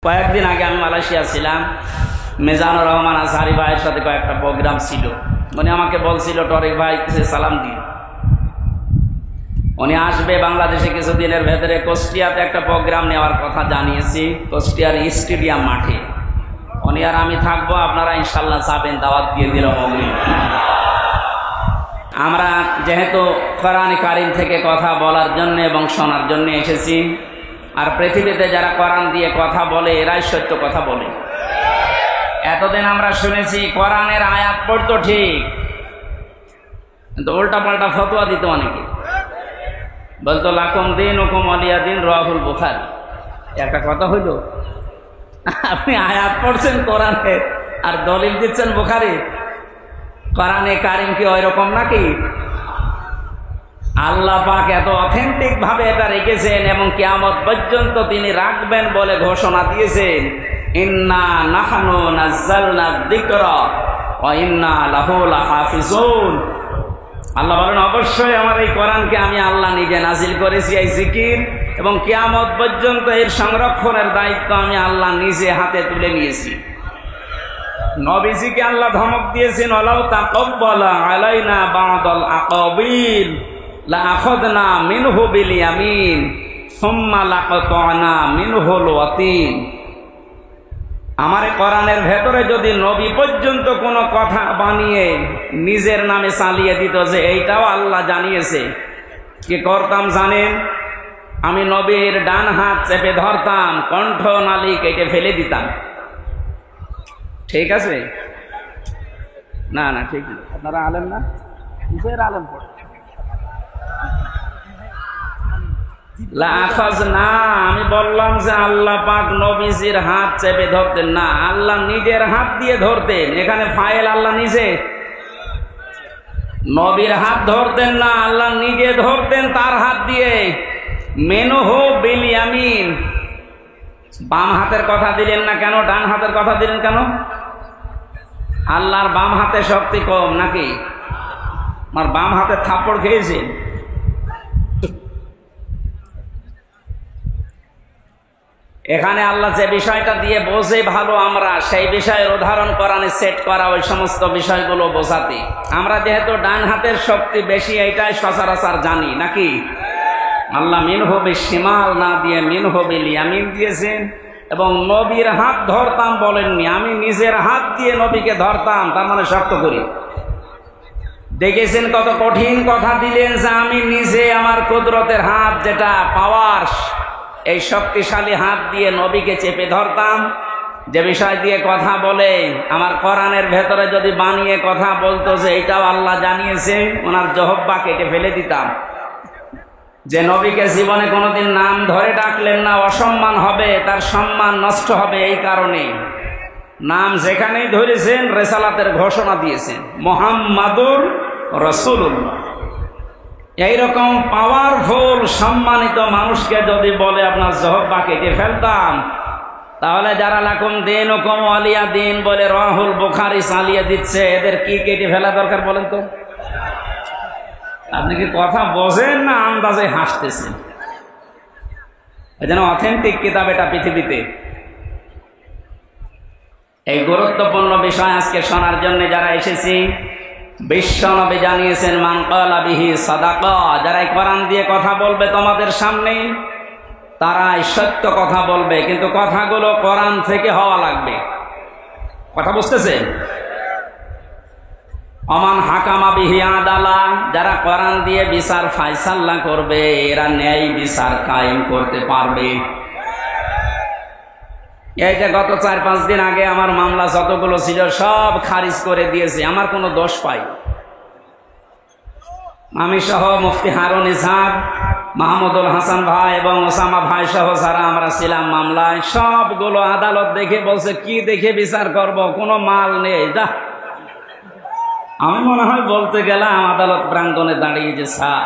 কয়েকদিন আগে আমি মালয়েশিয়া ছিলাম। মিজানুর রহমান আজহারি ভাইয়ের সাথে কয়েকটা প্রোগ্রাম ছিল। উনি আমাকে বলছিল, টরিক ভাই কিছু সালাম দিয়ে, উনি আসবে বাংলাদেশে কিছুদিনের ভেতরে। কুষ্টিয়াতে একটা প্রোগ্রাম নেওয়ার কথা জানিয়েছি, কুষ্টিয়ার স্টেডিয়াম মাঠে। উনি আর আমি থাকবো, আপনারা ইনশাল্লাহ যাবেন, দাওয়াত দিয়ে দিলাম। আমরা যেহেতু কোরআন কারীম থেকে কথা বলার জন্য এবং শোনার জন্য এসেছি, আর পৃথিবীতে যারা কোরআন দিয়ে কথা বলে এরাই সত্য কথা বলে। এতদিন আমরা শুনেছি কোরআনের আয়াত পড়তো ঠিক, কিন্তু উল্টা পাল্টা ফতোয়া দিত অনেকে। বলতো লাকুম দীনুকুম ওয়ালিয়া দীন, রাহুল বুখারী। একটা কথা হইল, আপনি আয়াত পড়ছেন কোরআনে আর দলিল দিচ্ছেন বুখারী। কোরআনে কারীম কি ওই রকম নাকি? আল্লাহ পাক এত অথেন্টিক ভাবে এটা রেখেছেন এবং কিয়ামত পর্যন্ত তিনি রাখবেন বলে ঘোষণা দিয়েছেন, ইন্না নাহনু নাযালনা যিকরা ওয়া ইন্না লাহু লাহাফিজুন। আল্লাহ বলেন, অবশ্যই আমার এই কোরআনকে আমি আল্লাহ নিজে নাজিল করেছি, এই জিকির, এবং কিয়ামত পর্যন্ত এর সংরক্ষণের দায়িত্ব আমি আল্লাহ নিজে হাতে তুলে নিয়েছি। নবীজিকে আল্লাহ ধমক দিয়েছেন, ওয়ালাউ তাকাব্বালা আলাইনা বা'দাল আকাবিল লাআখাযনা মিনহু বিল ইয়ামিন সুম্মা লাকাতা'না মিনহুল ওয়াতিন। আমার কোরআনের ভেতরে যদি নবী পর্যন্ত কোনো কথা বানিয়ে নিজের নামে চালিয়ে দিত যে এইটাও আল্লাহ জানিয়েছে, কি করতাম জানেন? আমি নবীর ডান হাত চেপে ধরতাম, কণ্ঠ নালী কেটে ফেলে দিতাম। ঠিক আছে? না না, ঠিক না। আপনারা আলেম না, কিসের আলেম পড়ে? লাআখাযনা, আমি বললাম যে আল্লাহ পাক নবীজির হাত চেপে ধরতেন না, আল্লাহ নিজের হাত দিয়ে ধরতেন। এখানে ফাইল আল্লাহ নিজে, নবীর হাত ধরতেন না, আল্লাহ নিজে ধরতেন তার হাত দিয়ে। মিনহু বিল ইয়ামিন, বাম হাতের কথা দিলেন না কেন? ডান হাতের কথা দিলেন কেন? আল্লাহর বাম হাতে শক্তি কম নাকি? আমার বাম হাতে থাপ্পড় খেয়েছেন। এখানে আল্লাহ যে বিষয়টা দিয়ে বোঝে ভালো, আমরা সেই বিষয়ের উদাহরণ কোরআনে সেট করা, ওই সমস্ত বিষয়গুলো বোঝাতে। আমরা যেহেতু ডান হাতের শক্তি বেশি, এইটাই সচরাচর জানি নাকি? আল্লাহ মিনহু বিশিমাল না দিয়ে মিনহু বিল ইয়ামিন দিয়েছেন। এবং নবীর হাত ধরতাম বলেননি, আমি নিজের হাত দিয়ে নবীকে ধরতাম, তার মানে শক্ত করি। দেখেছেন কত কঠিন কথা দিলেন, যে আমি নিজে আমার কুদরতের হাত, যেটা পাওয়ার, এই শক্তিশালী হাত দিয়ে নবীকে চেপে ধরতাম। যে বিষয় দিয়ে কথা বলে আমার কোরআনের ভেতরে যদি বানিয়ে কথা বলতো যে এইটাও আল্লাহ জানিয়েছে, ওনার জহব্বা কেটে ফেলে দিতাম। যে নবীকে জীবনে কোনোদিন নাম ধরে ডাকলেন না, অসম্মান হবে, তার সম্মান নষ্ট হবে। এই কারণে নাম যেখানেই ধরেছেন রেসালাতের ঘোষণা দিয়েছেন, মুহাম্মাদুর রাসূলুল্লাহ। এইরকম পাওয়ারফুল সম্মানিত মানুষকে যদি বলে আপনার জহব্বা কেটে ফেলতাম, তাহলে যারা লাকুম দীনুকুম ওয়ালিয়া দীন বলে রাহুল বুখারী চালিয়ে দিচ্ছে, এদের কি কেটে ফেলা দরকার বলেন তো? আপনি কি কথা বোঝেন না আন্দাজে হাসতেছেন? এই যেন অথেন্টিক কিতাব এটা পৃথিবীতে। এই গুরুত্বপূর্ণ বিষয় আজকে শোনার জন্য যারা এসেছি, বিশ্ব নবী জানিয়েছেন, মান ক্বালা বিহি সাদাকা, যারা কোরআন দিয়ে কথা বলবে তোমাদের সামনে, তারাই সত্য কথা বলবে, কিন্তু কথাগুলো কোরআন থেকে হওয়া লাগবে। কথা বুঝতেছেন? অমান হাকামা বিহি আদালা, যারা কোরআন দিয়ে বিচার ফায়সালা করবে, এরা ন্যায় বিচার কায়েম করতে পারবে। এই যে গত 4-5 দিন আগে আমার মামলা যতগুলো ছিল সব খারিজ করে দিয়েছে, আমার কোনো দোষ পাই। আমি সহ মুফতি হারুন ইসহাক, মাহমুদুল হাসান ভাই এবং ওসামা ভাই সহ যারা আমরা ছিলাম মামলায়, সবগুলো আদালত দেখে বলছে, কি দেখে বিচার করব, কোনো মাল নেই, যা। আমি মনে হয় বলতে গেলাম আদালত প্রাঙ্গণে দাঁড়িয়ে যে, স্যার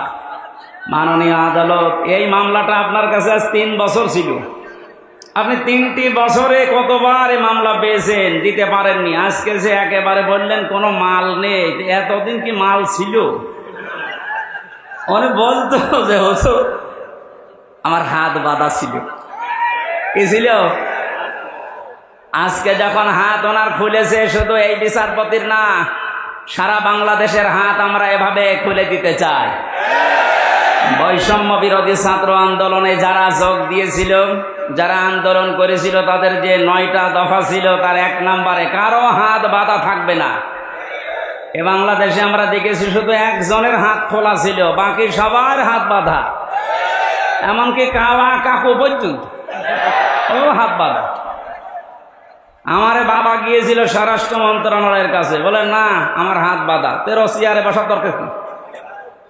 মাননীয় আদালত, এই মামলাটা আপনার কাছে আজ 3 বছর ছিল, আপনি 3টি বছরে কতবার এই মামলা পেয়েছেন, দিতে পারেননি। আজকে যে একেবারে বললেন কোনো মাল নেই, এতদিন কি মাল ছিল? অনেক বলতো যে হতো আমার হাত বাঁধা ছিল, কি ছিল? আজকে যখন হাত ওনার খুলেছে, শুধু এই বিচারপতির না, সারা বাংলাদেশের হাত আমরা এভাবে খুলে দিতে চাই। বৈষম্য বিরোধী ছাত্র আন্দোলনে যারা যোগ দিয়েছিল, যারা আন্দোলন করেছিল, তাদের যে 9টা দফা ছিল, তার 1 নম্বরে কারো হাত বাঁধা থাকবে না। এ বাংলাদেশে আমরা দেখেছি শুধু একজনের হাত খোলা ছিল, বাকি সবার হাত বাঁধা, এমনকি কাওয়া কাকু পর্যন্ত ও হাত বাঁধা। আমারে বাবা গিয়েছিল স্বরাষ্ট্র মন্ত্রণালয়ের কাছে, বলে না আমার হাত বাঁধা, তেরো চেয়ারে বসার দরকার কি?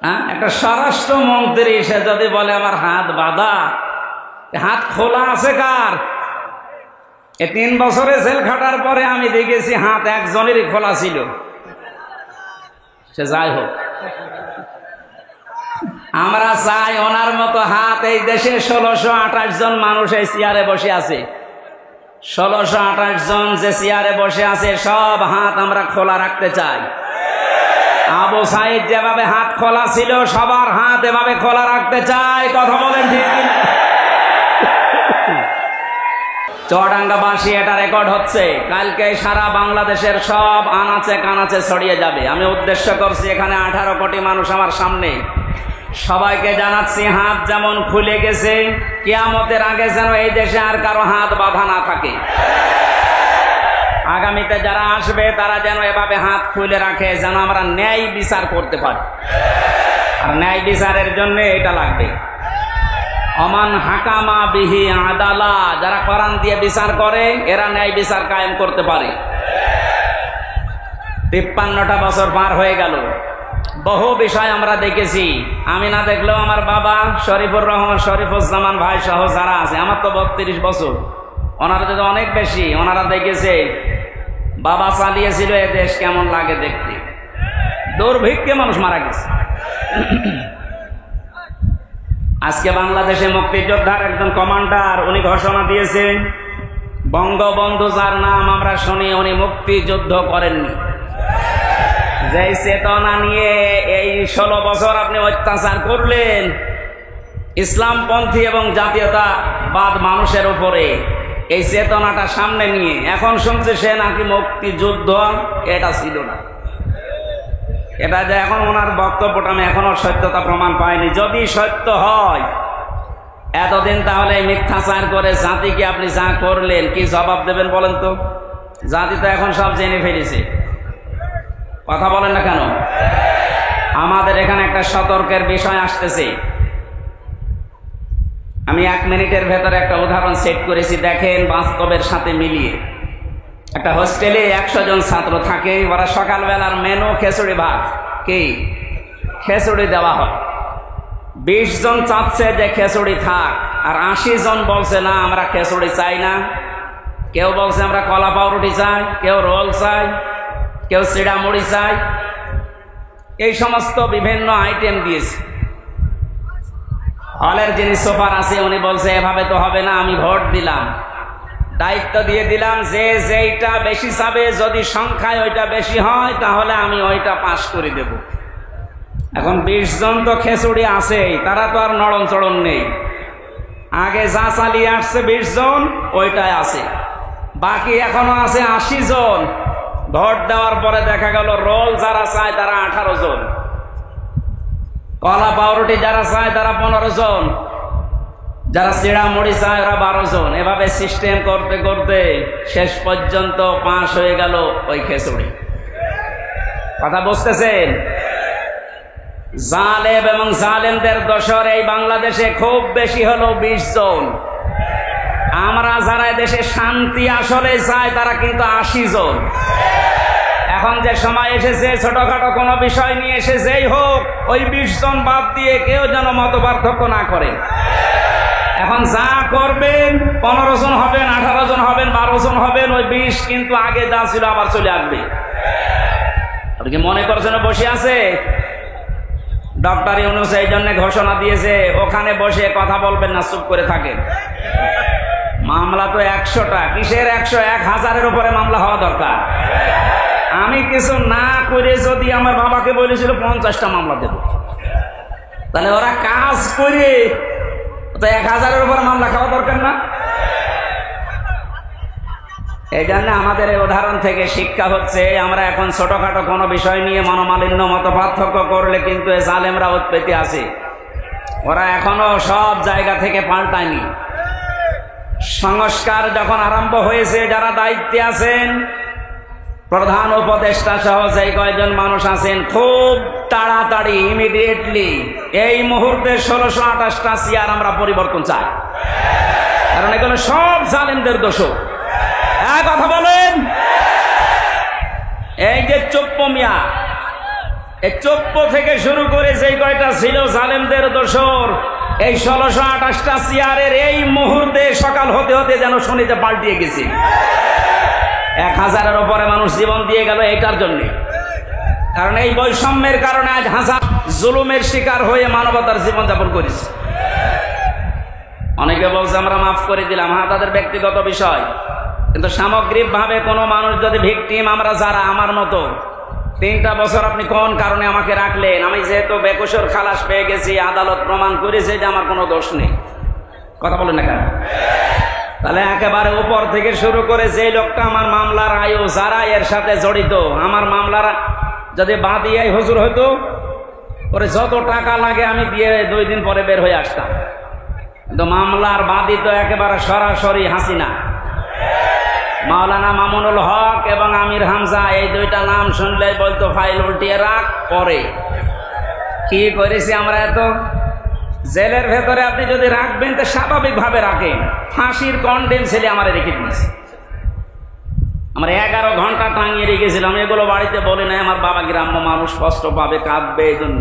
হ্যাঁ, একটা স্বরাষ্ট্র মন্ত্রী সে যদি বলে আমার হাত বাঁধা, হাত খোলা আছে কার? এ 3 বছরে জেল খাটার পরে আমি দেখেছি হাত একজনেরই খোলা ছিল। সে যাই হোক, আমরা চাই ওনার মতো হাত এই দেশে 1628 জন মানুষ এই চেয়ারে বসে আছে। 1628 জন যে চেয়ারে বসে আছে, সব হাত আমরা খোলা রাখতে চাই। আবু সাইদ যেভাবে হাত খোলা ছিল, সবার হাত এভাবে খোলা রাখতে চাই। কথা বলেন ঠিক কিনা? চুয়াডাঙ্গাবাসী এটা রেকর্ড হচ্ছে, কালকে সারা বাংলাদেশের সব আনাচে কানাচে ছড়িয়ে যাবে। আমি উদ্দেশ্য করছি এখানে 18 কোটি মানুষ আমার সামনে, সবাইকে জানাচ্ছি হাত যেমন খুলে গেছে, কিয়ামতের আগে যেন এই দেশে আর কারো হাত বাঁধা না থাকে। আগামীতে যারা আসবে তারা যেন এভাবে হাত খুলে রাখে, যেন আমরা ন্যায় বিচার করতে পারি। আর ন্যায় বিচারের জন্য এটা লাগবে, অমান হাকামা বিহি আদালা, যারা কোরআন দিয়ে বিচার করে এরা ন্যায় বিচার কায়েম করতে পারে। 53টা বছর পার হয়ে গেল, বহু বিষয় আমরা দেখেছি। আমি না দেখলেও আমার বাবা শরীফুর রহমান, শরীফুজ্জামান ভাই সহ যারা আছে, আমার তো 32 বছর, ওনারা যদি অনেক বেশি, ওনারা দেখেছে বাবা চালিয়েছিল এ দেশ কেমন লাগে দেখতে। দুর্ভিক্ষে মানুষ মারা গেছে। আজকে বাংলাদেশে মুক্তিযোদ্ধার একজন কমান্ডার, উনি ঘোষণা দিয়েছেন বঙ্গবন্ধু যার নাম আমরা শুনি, উনি মুক্তিযুদ্ধ করেননি। যেই চেতনা নিয়ে এই 16 বছর আপনি অত্যাচার করলেন ইসলামপন্থী এবং জাতীয়তাবাদ মানুষের উপরে, এই চেতনাটা সামনে নিয়ে এখন শুনছে সে নাকি মুক্তিযুদ্ধ, এটা ছিল না। এটা যে এখন ওনার বক্তব্যটা আমি এখনো সত্যতা প্রমাণ পাইনি। যদি সত্য হয় এতদিন তাহলে মিথ্যাচার করে জাতিকে আপনি যা করলেন কি জবাব দেবেন বলেন তো? জাতি তো এখন সব জেনে ফেলেছে, কথা বলেন না কেন? আমাদের এখানে একটা সতর্কের বিষয় আসতেছে। আমি 1 মিনিটের ভেতরে একটা উদাহরণ সেট করেছি, দেখেন বাস্তবের সাথে মিলিয়ে। একটা হোস্টেলে 100 জন ছাত্র থাকে, ওরা সকালবেলার মেনু খিচুড়ি ভাত, কি খিচুড়ি দেওয়া হয়। 20 জন চাচ্ছে যে খিচুড়ি থাক, আর 80 জন বলছে না আমরা খিচুড়ি চাই না। কেউ বলছে আমরা কলা পাউরুটি চাই, কেউ রোল চাই, কেউ চিড়া মুড়ি চাই, এই সমস্ত বিভিন্ন আইটেম দিয়েছে। হলের যিনি সুপার আছে উনি বলছে এভাবে তো হবে না, আমি ভোট দিলাম, দায়িত্ব দিয়ে দিলাম যে যেইটা বেশি চাবে, যদি সংখ্যায় ওইটা বেশি হয় তাহলে আমি ওইটা পাস করে দেব। এখন 20 জন তো খিচুড়ি আছেই, তারা তো আর নড়ন চড়ন নেই। আগে যা চালিয়ে আসছে 20 জন ওইটাই আছে, বাকি এখনো আছে 80 জন। ভোট দেওয়ার পরে দেখা গেল রোল যারা চায় তারা 18 জন, কলা পাউরুটি যারা চায় তারা 15 জন, যারা চিড়া মুড়ি চায় ওরা 12 জন। এভাবে সিস্টেম করতে করতে শেষ পর্যন্ত পাস হয়ে গেল ওই খিচুড়ি। কথা বুঝতেছেন? জালেম এবং জালেমদের দোসর এই বাংলাদেশে খুব বেশি হলো 20 জন। আমরা যারা দেশে শান্তি আসলে চাই তারা কিন্তু 80 জন। এখন যে সময় এসেছে ছোটখাটো কোনো বিষয় নিয়ে এসেছেই হোক ওই 20 জন বাদ দিয়ে কেউ যেন মত পার্থক্য না করে। এখন যা করবেন 15 জন হবেন, 18 জন হবেন, 12 জন হবেন, ওই 20 কিন্তু আগে যা ছিল আবার চলে আসবে। আপনি কি মনে করছেন বসে আছে? ডক্টর ইউনূস এই জন্য ঘোষণা দিয়েছে ওখানে বসে কথা বলবেন না, চুপ করে থাকেন। মামলা তো 100টা, কিসের 100? 1000-এর উপরে মামলা হওয়া দরকার। আমি কিছু না করে যদি আমার বাবাকে বলেছিল 50টা মামলা দেব, তাহলে ওরা কাজ করে তো 1000-এর উপরে মামলা খাওয়া দরকার না? এই জন্য আমাদের এই উদাহরণ থেকে শিক্ষা হচ্ছে, আমরা এখন ছোটখাটো কোনো বিষয় নিয়ে মনোমালিন্য মত পার্থক্য করলে কিন্তু এই জালেমরা উৎপত্তি আছে, ওরা এখনো সব জায়গা থেকে পাল্টায়নি। সংস্কার যখন আরম্ভ হয়েছে, যারা দায়িত্বে আছেন, প্রধান উপদেষ্টা সহ যেই কয়েকজন মানুষ আছেন, খুব তাড়াতাড়ি ইমিডিয়েটলি এই মুহূর্তে 1628টা চেয়ার আমরা পরিবর্তন চাই, কারণ এগুলো সব জালেমদের দোষ। কথা বলেন, এই যে চোপ্প মিয়া, এই চোপ্প থেকে শুরু করে যেই কয়টা ছিল জালেমদের দোসর, এই 1628টা চেয়ারের এই মুহূর্তে সকাল হতে হতে যেন শুনিতে পাল্টিয়ে গেছে। 1000-এর উপরে মানুষ জীবন দিয়ে গেল এটার জন্য, কারণ এই বৈষম্যের কারণে আজ হাজার জুলুমের শিকার হয়ে মানবতার জীবনযাপন করেছে। অনেকে বলছে আমরা মাফ করে দিলাম, হ্যাঁ তাদের ব্যক্তিগত বিষয়, কিন্তু সামগ্রিকভাবে কোনো মানুষ যদি ভিকটিম, আমরা যারা আমার মতো 3টা বছর আপনি কোন কারণে আমাকে রাখলেন, আমি যেহেতু বেকসুর খালাস পেয়ে গেছি, আদালত প্রমাণ করেছে যে আমার কোনো দোষ নেই, কথা বলেন না কেন? তাহলে একেবারে উপর থেকে শুরু করে যে লোকটা আমার মামলার আয়ু, যারা এর সাথে জড়িত, আমার মামলার যদি বাদী হুজুর হইতো, ওরে যত টাকা লাগে আমি দিয়ে 2 দিন পরে বের হয়ে আসতাম, কিন্তু মামলার বাদী তো একেবারে সরাসরি হাসিনা। মাওলানা মামুনুল হক এবং আমির হামজা, এই 2টা নাম শুনলে বলতো ফাইল উল্টিয়ে রাখ পরে। কি করেছি আমরা এত? জেলের ভেতরে আপনি যদি রাখবেন তো স্বাভাবিকভাবে রাখেন, ফাঁসির কন্ডেম ছেলে আমার রেখে দিয়েছে, আমরা 11 ঘন্টা টাঙিয়ে রেখেছিলাম। এগুলো বাড়িতে বলি নাই, আমার বাবা গ্রাম্য মানুষ, কষ্ট পাবে, কাঁদবে, এই জন্য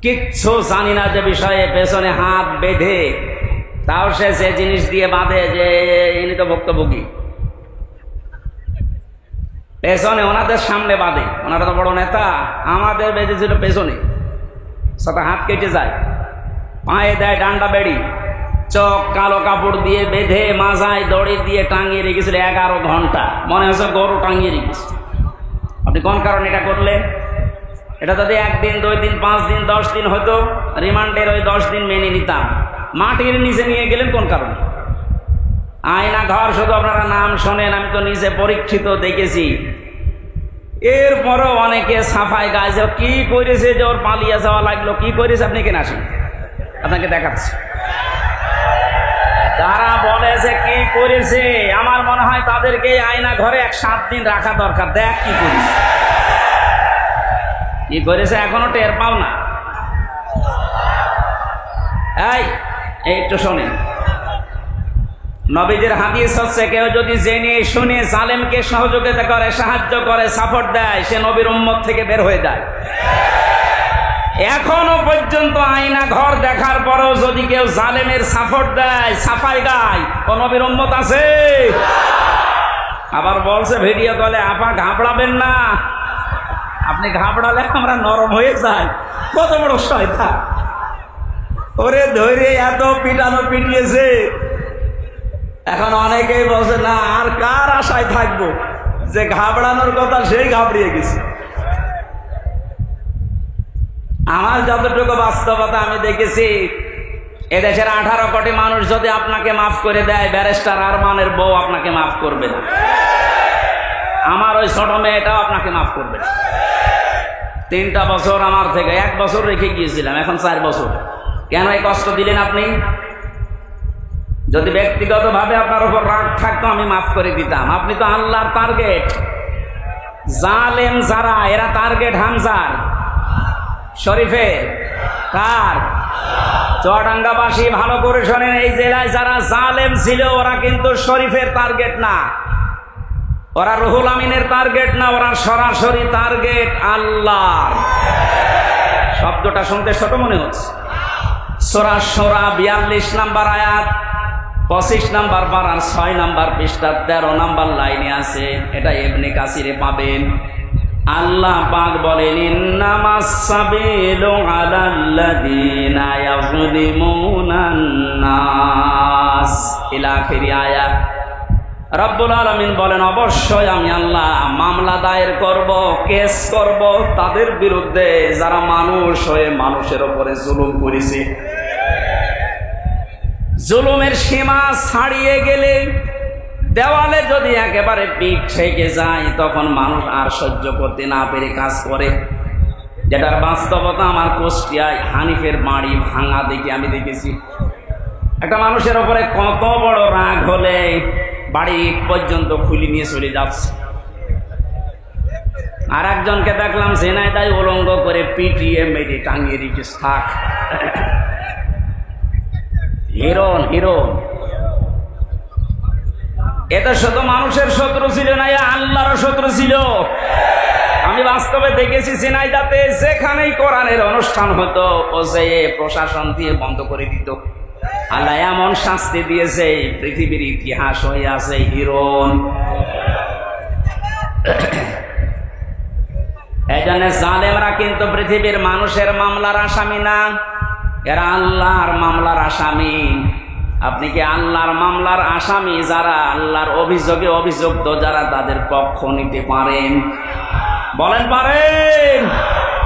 কিচ্ছু জানি না যে বিষয়ে পেছনে হাত বেঁধে, তাও সে যে জিনিস দিয়ে বাঁধে যে ইনি তো ভুক্তভোগী, পেছনে ওনাদের সামনে বাঁধে, ওনারা তো বড় নেতা, আমাদের বেঁধেছিল পেছনে, সাথে হাত কেটে যায়, পায়ে দেয় ডান্ডা বেড়ি, চোখ কালো কাপড় দিয়ে বেঁধে মাজায় দড়ি দিয়ে টাঙিয়ে রেখেছিল 11 ঘন্টা, মনে হচ্ছে গরু টাঙিয়ে রেখেছে। আপনি কোন কারণে এটা করলেন? এটা যদি 1 দিন 2 দিন 5 দিন 10 দিন হতো, রিমান্ডের ওই 10 দিন মেনে নিতাম। মাটির নিচে নিয়ে গেলেন কোন কারণে? আয়না ঘর শুধু আপনারা নাম শোনেন, আমি তো নিজে পরীক্ষিত দেখেছি। এরপরও অনেকে সাফাই গায়ে যে কি করেছে যে ওর পালিয়ে যাওয়া লাগলো, কি করেছে আপনি কেন আসেন, আপনাকে দেখাচ্ছি। তারা বলে যে কি করেছে, আমার মনে হয় তাদেরকে আয়না ঘরে 7 দিন রাখা দরকার, দেখ কি করেছে, কি করেছে এখনো টের পাও না। এই একটু শোনেন, নবীদের হাদিস হচ্ছে, কেউ যদি জেনে শুনে জালেমকে সহযোগিতা করে, সাহায্য করে, সাপোর্ট দেয়, সে নবীর উম্মত থেকে বের হয়ে যায়। এখনো পর্যন্ত আয়না ঘর দেখার পরেও যদি কেউ জালেমের সাপোর্ট দেয়, সাফাই গায়, ও নবীর উম্মত আছে? আবার বলছে ভিডিও কলে, আপা ঘাবড়াবেন না, আপনি ঘাবড়ালে আমরা নরম হয়ে যাই। কত বড় শয়তান! ওরে ধরে এত পিটানো পিটিয়েছে, এখন অনেকেই বলছে না আর কার আশায় থাকবো, যে ঘাবড়ানোর কথা সেই ঘাবড়িয়ে গেছে। আমার যতটুকু বাস্তবতা আমি দেখেছি, এদেশের 18 কোটি মানুষ যদি আপনাকে মাফ করে দেয়, ব্যারিস্টার আরমানের বউ আপনাকে মাফ করবে না, আমার ওই ছোট মেয়েটাও আপনাকে মাফ করবে না। 3টা বছর আমার থেকে 1 বছর রেখে গিয়েছিলাম, এখন 4 বছর। কেন এই কষ্ট দিলেন আপনি? যদি ব্যক্তিগতভাবে আপনার উপর রাগ থাকতো আমি মাফ করে দিতাম। আপনি তো আল্লাহর টার্গেট। জালেম যারা, এরা টার্গেট হামজার, শরীফের, কার? চুয়াডাঙ্গাবাসী ভালো করে শোনেন, এই জেলায় যারা জালেম ছিল ওরা কিন্তু শরীফের টার্গেট না, ওরা রুহুল আমিনের টার্গেট না, ওরা সরাসরি টার্গেট আল্লাহর। শব্দটা শুনতে ছোট মনে হচ্ছে। সূরা শূরা 42 নম্বর আয়াত, 25 নম্বর পারার 6 নম্বর পৃষ্ঠা 13 নম্বর লাইনে আছে, এটা ইবনে কাসিরে পাবেন। আল্লাহ পাক বলেন, ইন্নামাস সাবিলু আলাল্লাযীনা ইয়াযলিমুনান নাস, ইলা আখির আয়াত। রব্বুল আলামিন বলেন, অবশ্যই আমি আল্লাহ মামলা দায়ের করব, কেস করব তাদের বিরুদ্ধে যারা মানুষ হয়ে মানুষের উপরে জুলুম করেছে। জুলুমের সীমা ছাড়িয়ে গেলে দেওয়ালে যদি একেবারে পিঠ ঠেকে যায় তখন মানুষ আর সহ্য করতে না পেরে কাজ করে, যেটার বাস্তবতা আমার কুষ্টিয়ায় হানিফের বাড়ি ভাঙা দেখে আমি দেখেছি। একটা মানুষের ওপরে কত বড় রাগ হলে বাড়ি পর্যন্ত খুলি নিয়ে চলে যাচ্ছে। আর একজনকে দেখলাম ঝিনাইদহ উলঙ্গ করে পিটিয়ে মেরে টাঙিয়ে রেখে থাক। হিরণ হিরণ এটা শুধু মানুষের শত্রু ছিল না, আল্লাহর শত্রু ছিল। আমি বাস্তবে দেখেছি ঝিনাইদহতে যেখানেই কোরআনের অনুষ্ঠান হতো ও যে প্রশাসন দিয়ে বন্ধ করে দিত। আল্লাহ এমন শাস্তি দিয়েছে পৃথিবীর ইতিহাস হয়ে আছে হিরণ। এই জন্য জালেমরা কিন্তু পৃথিবীর মানুষের মামলার আসামি না, এরা আল্লাহর মামলার আসামি। আপনি কি আল্লাহর মামলার আসামি যারা আল্লাহর অভিযোগে অভিযুক্ত যারা তাদের পক্ষ নিতে পারেন? বলেন পারেন?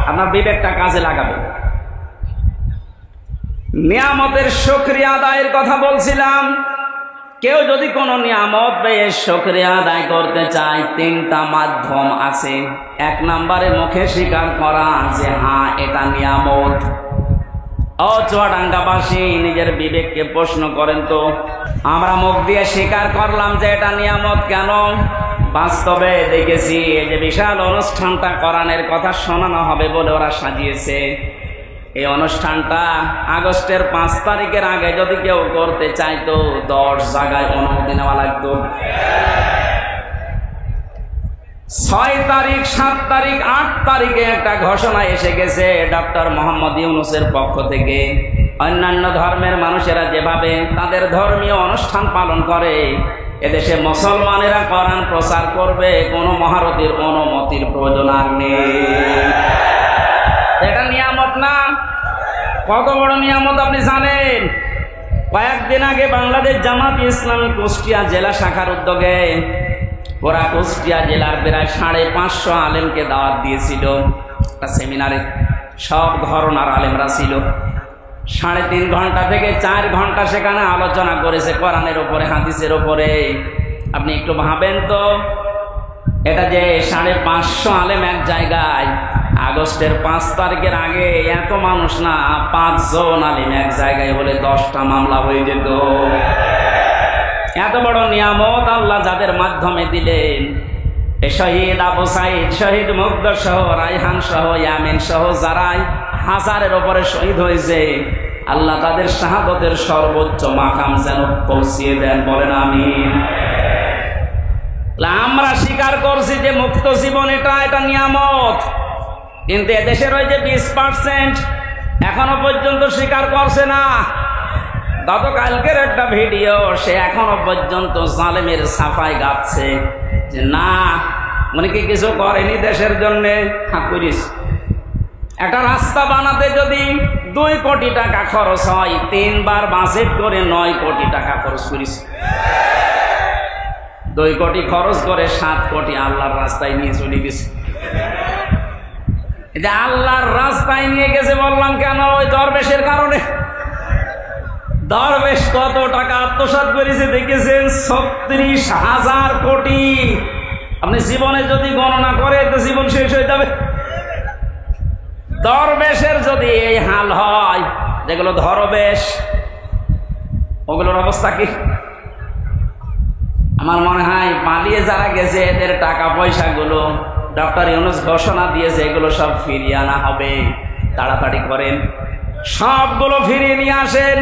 আপনার বিবেকটা কাজে লাগাবেন। নিয়ামতের শুকরিয়া আদায়ের কথা বলছিলাম। কেউ যদি কোনো নিয়ামত পেয়ে শুকরিয়া আদায় করতে চায়, তিনটা মাধ্যম আছে। এক নম্বরে মুখে স্বীকার করা যে হ্যাঁ এটা নিয়ামত। ও চুয়াডাঙ্গাবাসী, নিজের বিবেককে প্রশ্ন করেন তো, আমরা মুখ দিয়ে স্বীকার করলাম যে এটা নিয়ামত কেন? বাস্তবে দেখেছি এই যে বিশাল অনুষ্ঠানটা কোরআনের কথা শোনানো হবে বলে ওরা সাজিয়েছে, এই অনুষ্ঠানটা আগস্টের 5 তারিখের আগে যদি কেউ করতে চাইতো 10 জায়গায় অনুমতি নেওয়া লাগতো। 6 তারিখ, 7 তারিখ, 8 তারিখে একটা ঘোষণা এসে গেছে ডক্টর মোহাম্মদ ইউনূসের পক্ষ থেকে। অন্যান্য ধর্মের মানুষেরা যেভাবে তাদের ধর্মীয় অনুষ্ঠান পালন করে, এদেশে মুসলমানেরা কোরআন প্রচার করবে, কোনো মহারথীর অনুমতির প্রয়োজন আর নেই। এটা নিয়ামত না? কত বড় নিয়ামত আপনি জানেন? কয়েকদিন আগে বাংলাদেশ জামাত ইসলামী কুষ্টিয়া জেলা শাখার উদ্যোগে ওরা কুষ্টিয়া জেলার প্রায় 550 আলেমকে দাওয়াত দিয়েছিল একটা সেমিনারে। সব ঘরানার আলেমরা ছিল। 3.5 ঘন্টা থেকে 4 ঘন্টা সেখানে আলোচনা করেছে কোরআনের উপরে, হাদিসের উপরে। আপনি একটু ভাবেন তো, এটা যে 550 আলেম এক জায়গায়, আগস্টের 5 তারিখের আগে এত মানুষ না, 5 জন আলেম এক জায়গায় হলে 10টা মামলা হয়ে যেত। এত বড় নিয়ামত আল্লাহ যাদের মাধ্যমে দিলেন, শহীদ আবু সাইদ, শহীদ মুগ্ধ সহ, রায়হান সহ, ইয়ামিন সহ যারাই 1000-এর উপরে শহীদ হয়েছে, আল্লাহ তাদের শাহাদতের সর্বোচ্চ মাকাম যেন পৌঁছিয়ে দেন। বলেন আমিন। আমরা স্বীকার করছি যে মুক্ত জীবন এটা নিয়ামত, কিন্তু এদেশের ওই যে 20% এখনো পর্যন্ত স্বীকার করছে না। গতকালকের একটা ভিডিও, সে এখনো পর্যন্ত জালেমের সাফাই গাচ্ছে যে না, উনি কি কিছু করেনি দেশের জন্যে? করিস। একটা রাস্তা বানাতে যদি 2 কোটি টাকা খরচ হয়, 3 বার বাজেট করে 9 কোটি টাকা খরচ করিস। 2 কোটি খরচ করে 7 কোটি আল্লাহর রাস্তায় নিয়ে চলে গেছে। এটা আল্লাহর রাস্তায় নিয়ে গেছে বললাম কেন? ওই দরবেশের কারণে। দরবেশ কত টাকা আত্মসাৎ করেছে দেখেছেন? 36,000 কোটি। আপনি জীবনে যদি গণনা করে তো জীবন শেষ হয়ে যাবে। দরবেশের যদি এই হাল হয়, যেগুলো ধরবেশ, ওগুলোর অবস্থা কি? আমার মনে হয় পালিয়ে যারা গেছে এদের টাকা পয়সাগুলো ডক্টর ইউনূস ঘোষণা দিয়েছে এগুলো সব ফিরিয়ে আনা হবে। তাড়াতাড়ি করেন, সবগুলো ফিরিয়ে নিয়ে আসেন।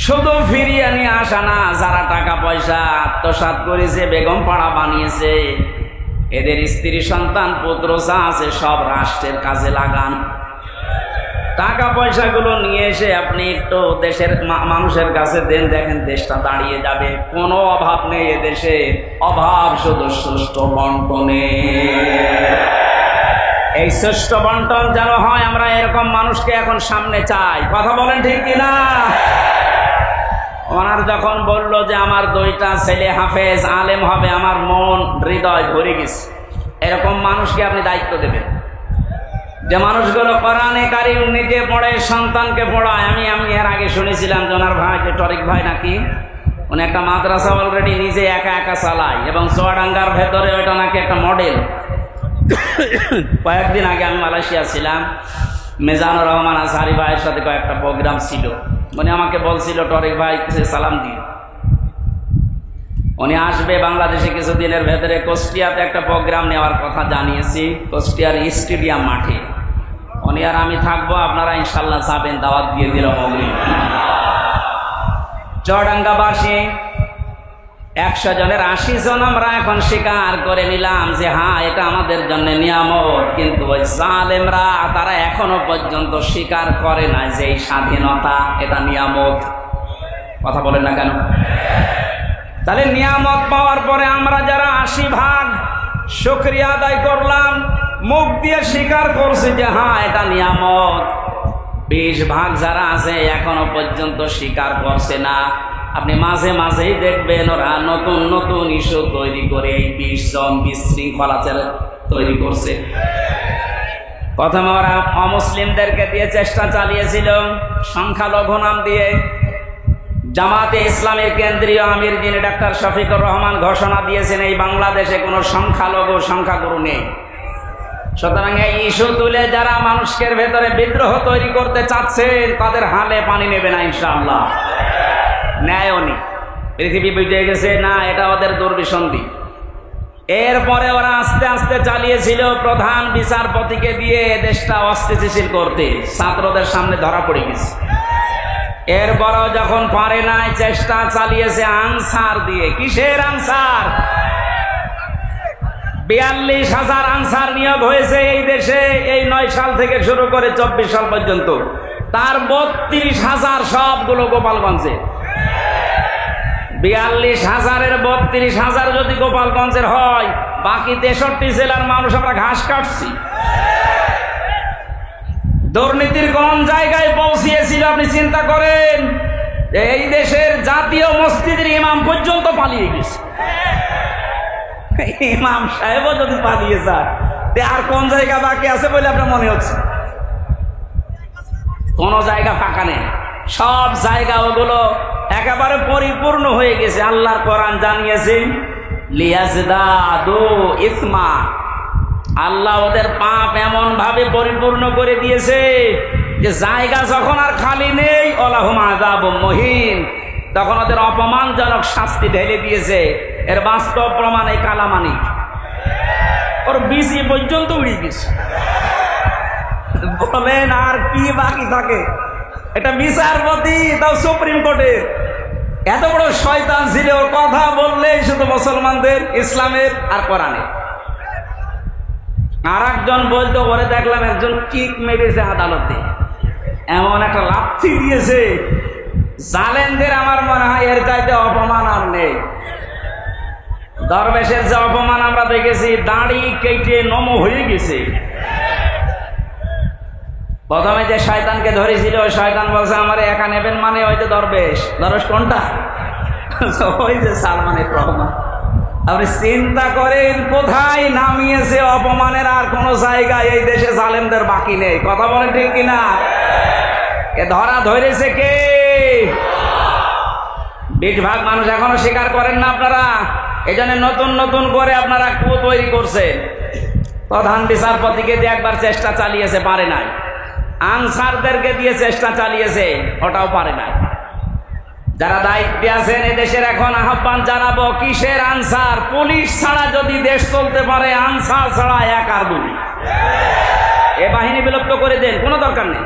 শুধু ফিরিয়ে নিয়ে আসা না, যারা টাকা পয়সা আত্মসাৎ করেছে, বেগম পাড়া বানিয়েছে, এদের স্ত্রী সন্তান পুত্র যা আছে সব রাষ্ট্রের কাজে লাগান। টাকা পয়সাগুলো নিয়ে এসে আপনি একটু দেশের মানুষের কাছে দেন, দেখেন দেশটা দাঁড়িয়ে যাবে। কোনো অভাব নেই এদেশে, অভাব শুধু সুষ্ঠু বন্টনে। এই সুষ্ঠু বন্টন যেন হয়, আমরা এরকম মানুষকে এখন সামনে চাই। কথা বলেন ঠিক কিনা? ওনার যখন বলল যে আমার 2টা ছেলে হাফেজ আলেম হবে, আমার মন হৃদয় ভরে গেছে। এরকম মানুষকে আপনি দায়িত্ব দেবেন, যে মানুষগুলো কোরআনে কারিম নিজে পড়ে, সন্তানকে পড়ায়। আমি এর আগে শুনেছিলাম যে ওনার ভাই, যে টরিক ভাই নাকি, উনি একটা মাদ্রাসা অলরেডি নিজে একা একা চালায় এবং চুয়াডাঙ্গার ভেতরে ওইটা নাকি একটা মডেল। কয়েকদিন আগে আমি মালয়েশিয়া ছিলাম, মেজানুর রহমান আজহারি ভাইয়ের সাথে কয়েকটা প্রোগ্রাম ছিল। উনি আমাকে বলছিল টরিক ভাই কিছু সালাম দিয়ে, উনি আসবে বাংলাদেশে কিছুদিনের ভেতরে। কুষ্টিয়াতে একটা প্রোগ্রাম নেওয়ার কথা জানিয়েছি, কুষ্টিয়ার স্টেডিয়াম মাঠে। উনি আর আমি থাকবো, আপনারা ইনশাল্লাহ যাবেন, দাওয়াত দিয়ে দিল মগরিব। চুয়াডাঙ্গাবাসী 100 জনের 80 জন আমরা এখন স্বীকার করে নিলাম যে হ্যাঁ এটা আমাদের জন্য নিয়ামত, কিন্তু ওই জালেমরা তারা এখনো পর্যন্ত স্বীকার করে না যে এই স্বাধীনতা এটা নিয়ামত। কথা বলেন না কেন? তাহলে নিয়ামত পাওয়ার পরে আমরা যারা 80% শুকরিয়া আদায় করলাম, মুখ দিয়ে স্বীকার করছি যে হ্যাঁ এটা নিয়ামত, 20% যারা আছে এখনো পর্যন্ত স্বীকার করছে না। আপনি মাঝে মাঝেই দেখবেন ওরা নতুন নতুন ইস্যু তৈরি করে এই 20 জন বিশৃঙ্খলা তৈরি করছে। প্রথমে ওরা অমুসলিমদেরকে দিয়ে চেষ্টা চালিয়েছিল সংখ্যালঘু নাম দিয়ে। জামাতে ইসলামের কেন্দ্রীয় আমির যিনি ডাক্তার শফিকুর রহমান ঘোষণা দিয়েছেন এই বাংলাদেশে কোনো সংখ্যালঘু সংখ্যাগুরু নেই। সুতরাং এই ইস্যু তুলে যারা মানুষের ভেতরে বিদ্রোহ তৈরি করতে চাচ্ছেন তাদের হালে পানি নেবে না ইনশাআল্লাহ। ন্যায় নেই, পৃথিবী বুঝে গেছে না এটা ওদের দুর্বিসন্ধি। এরপরে ওরা আস্তে আস্তে চালিয়েছিল প্রধান বিচারপতিকে দিয়ে দেশটা অস্থিতিশীল করতে, ছাত্রদের সামনে ধরা পড়ে গেছে। এরপরও যখন পারে নাই চেষ্টা চালিয়েছে আনসার দিয়ে। কিসের আনসার? 42,000 আনসার নিয়োগ হয়েছে এই দেশে এই 9 সাল থেকে শুরু করে 24 সাল পর্যন্ত। তার 32,000 সবগুলো গোপালগঞ্জে। 42,000-এর 32,000 যদি গোপালগঞ্জের হয়, বাকি 63 জেলার মানুষ আমরা ঘাস কাটছি। দুর্নীতির কোন জায়গায় পৌঁছিয়েছিল আপনি চিন্তা করেন? এই দেশের জাতীয় মসজিদের ইমাম পর্যন্ত পালিয়ে গেছে। ইমাম সাহেবও যদি পালিয়ে যায়, আর কোন জায়গা বাকি আছে বলে আপনার মনে হচ্ছে? কোন জায়গা ফাঁকা নেই, সব জায়গা ওগুলো একেবারে পরিপূর্ণ হয়ে গেছে। আল্লাহর কোরআন জানিয়েছে লিয়াজদাদু ইসমা, আল্লাহ ওদের পাপ এমন ভাবে পরিপূর্ণ করে দিয়েছে যে জায়গা যখন আর খালি নেই, ওয়ালাহুম আযাবুম মুহিন, তখন ওদের অপমানজনক শাস্তি ঢেলে দিয়েছে। এর বাস্তব প্রমাণ এই কালামানি, ওর বিসি পর্যন্ত উড়ে গেছে। বলেন আর কি বাকি থাকে? এটা বিচারপতি, তাও সুপ্রিম কোর্টের, এত বড় শয়তান ছিল, ওর কথা বললেই শুধু মুসলমানদের, ইসলামের আর কোরআনের। আর একজন বলতো, পরে দেখলাম একজন কিক মেরেছে আদালতে, এমন একটা লাথি দিয়েছে, জালেমদের আমার মনে হয় এর চাইতে অপমান আর নেই। দরবেশের যে অপমান আমরা দেখেছি, দাড়ি কেটে নম হয়ে গেছে। প্রথমে যে শয়তানকে ধরেছিল, ওই শয়তান বলছে আমারে একা নেবেন, মানে ওই যে দরবেশ। দরবেশ কোনটা? ওই যে সালমানের রহমান। আপনি চিন্তা করেন কোথায় নামিয়েছে অপমানের আর কোন জায়গায় এই দেশে জালেমদের বাকি নেই। কথা বলেন ঠিক কিনা? এ ধরা ধরেছে কে? 20% মানুষ এখনো স্বীকার করেন না আপনারা। এই জন্য নতুন নতুন করে আপনারা কু তৈরি করছেন। প্রধান বিচারপতিকে দিয়ে একবার চেষ্টা চালিয়েছে, পারে নাই। আনসারদেরকে দিয়ে চেষ্টা চালিয়েছে, ওটাও পারে নাই। যারা দায়িত্বে আছেন এদেশের এখন আহ্বান জানাবো, কিসের আনসার? পুলিশ ছাড়া যদি দেশ চলতে পারে, আনসার ছাড়া এক আর দুই। এ বাহিনী বিলুপ্ত করে দেন, কোনো দরকার নেই।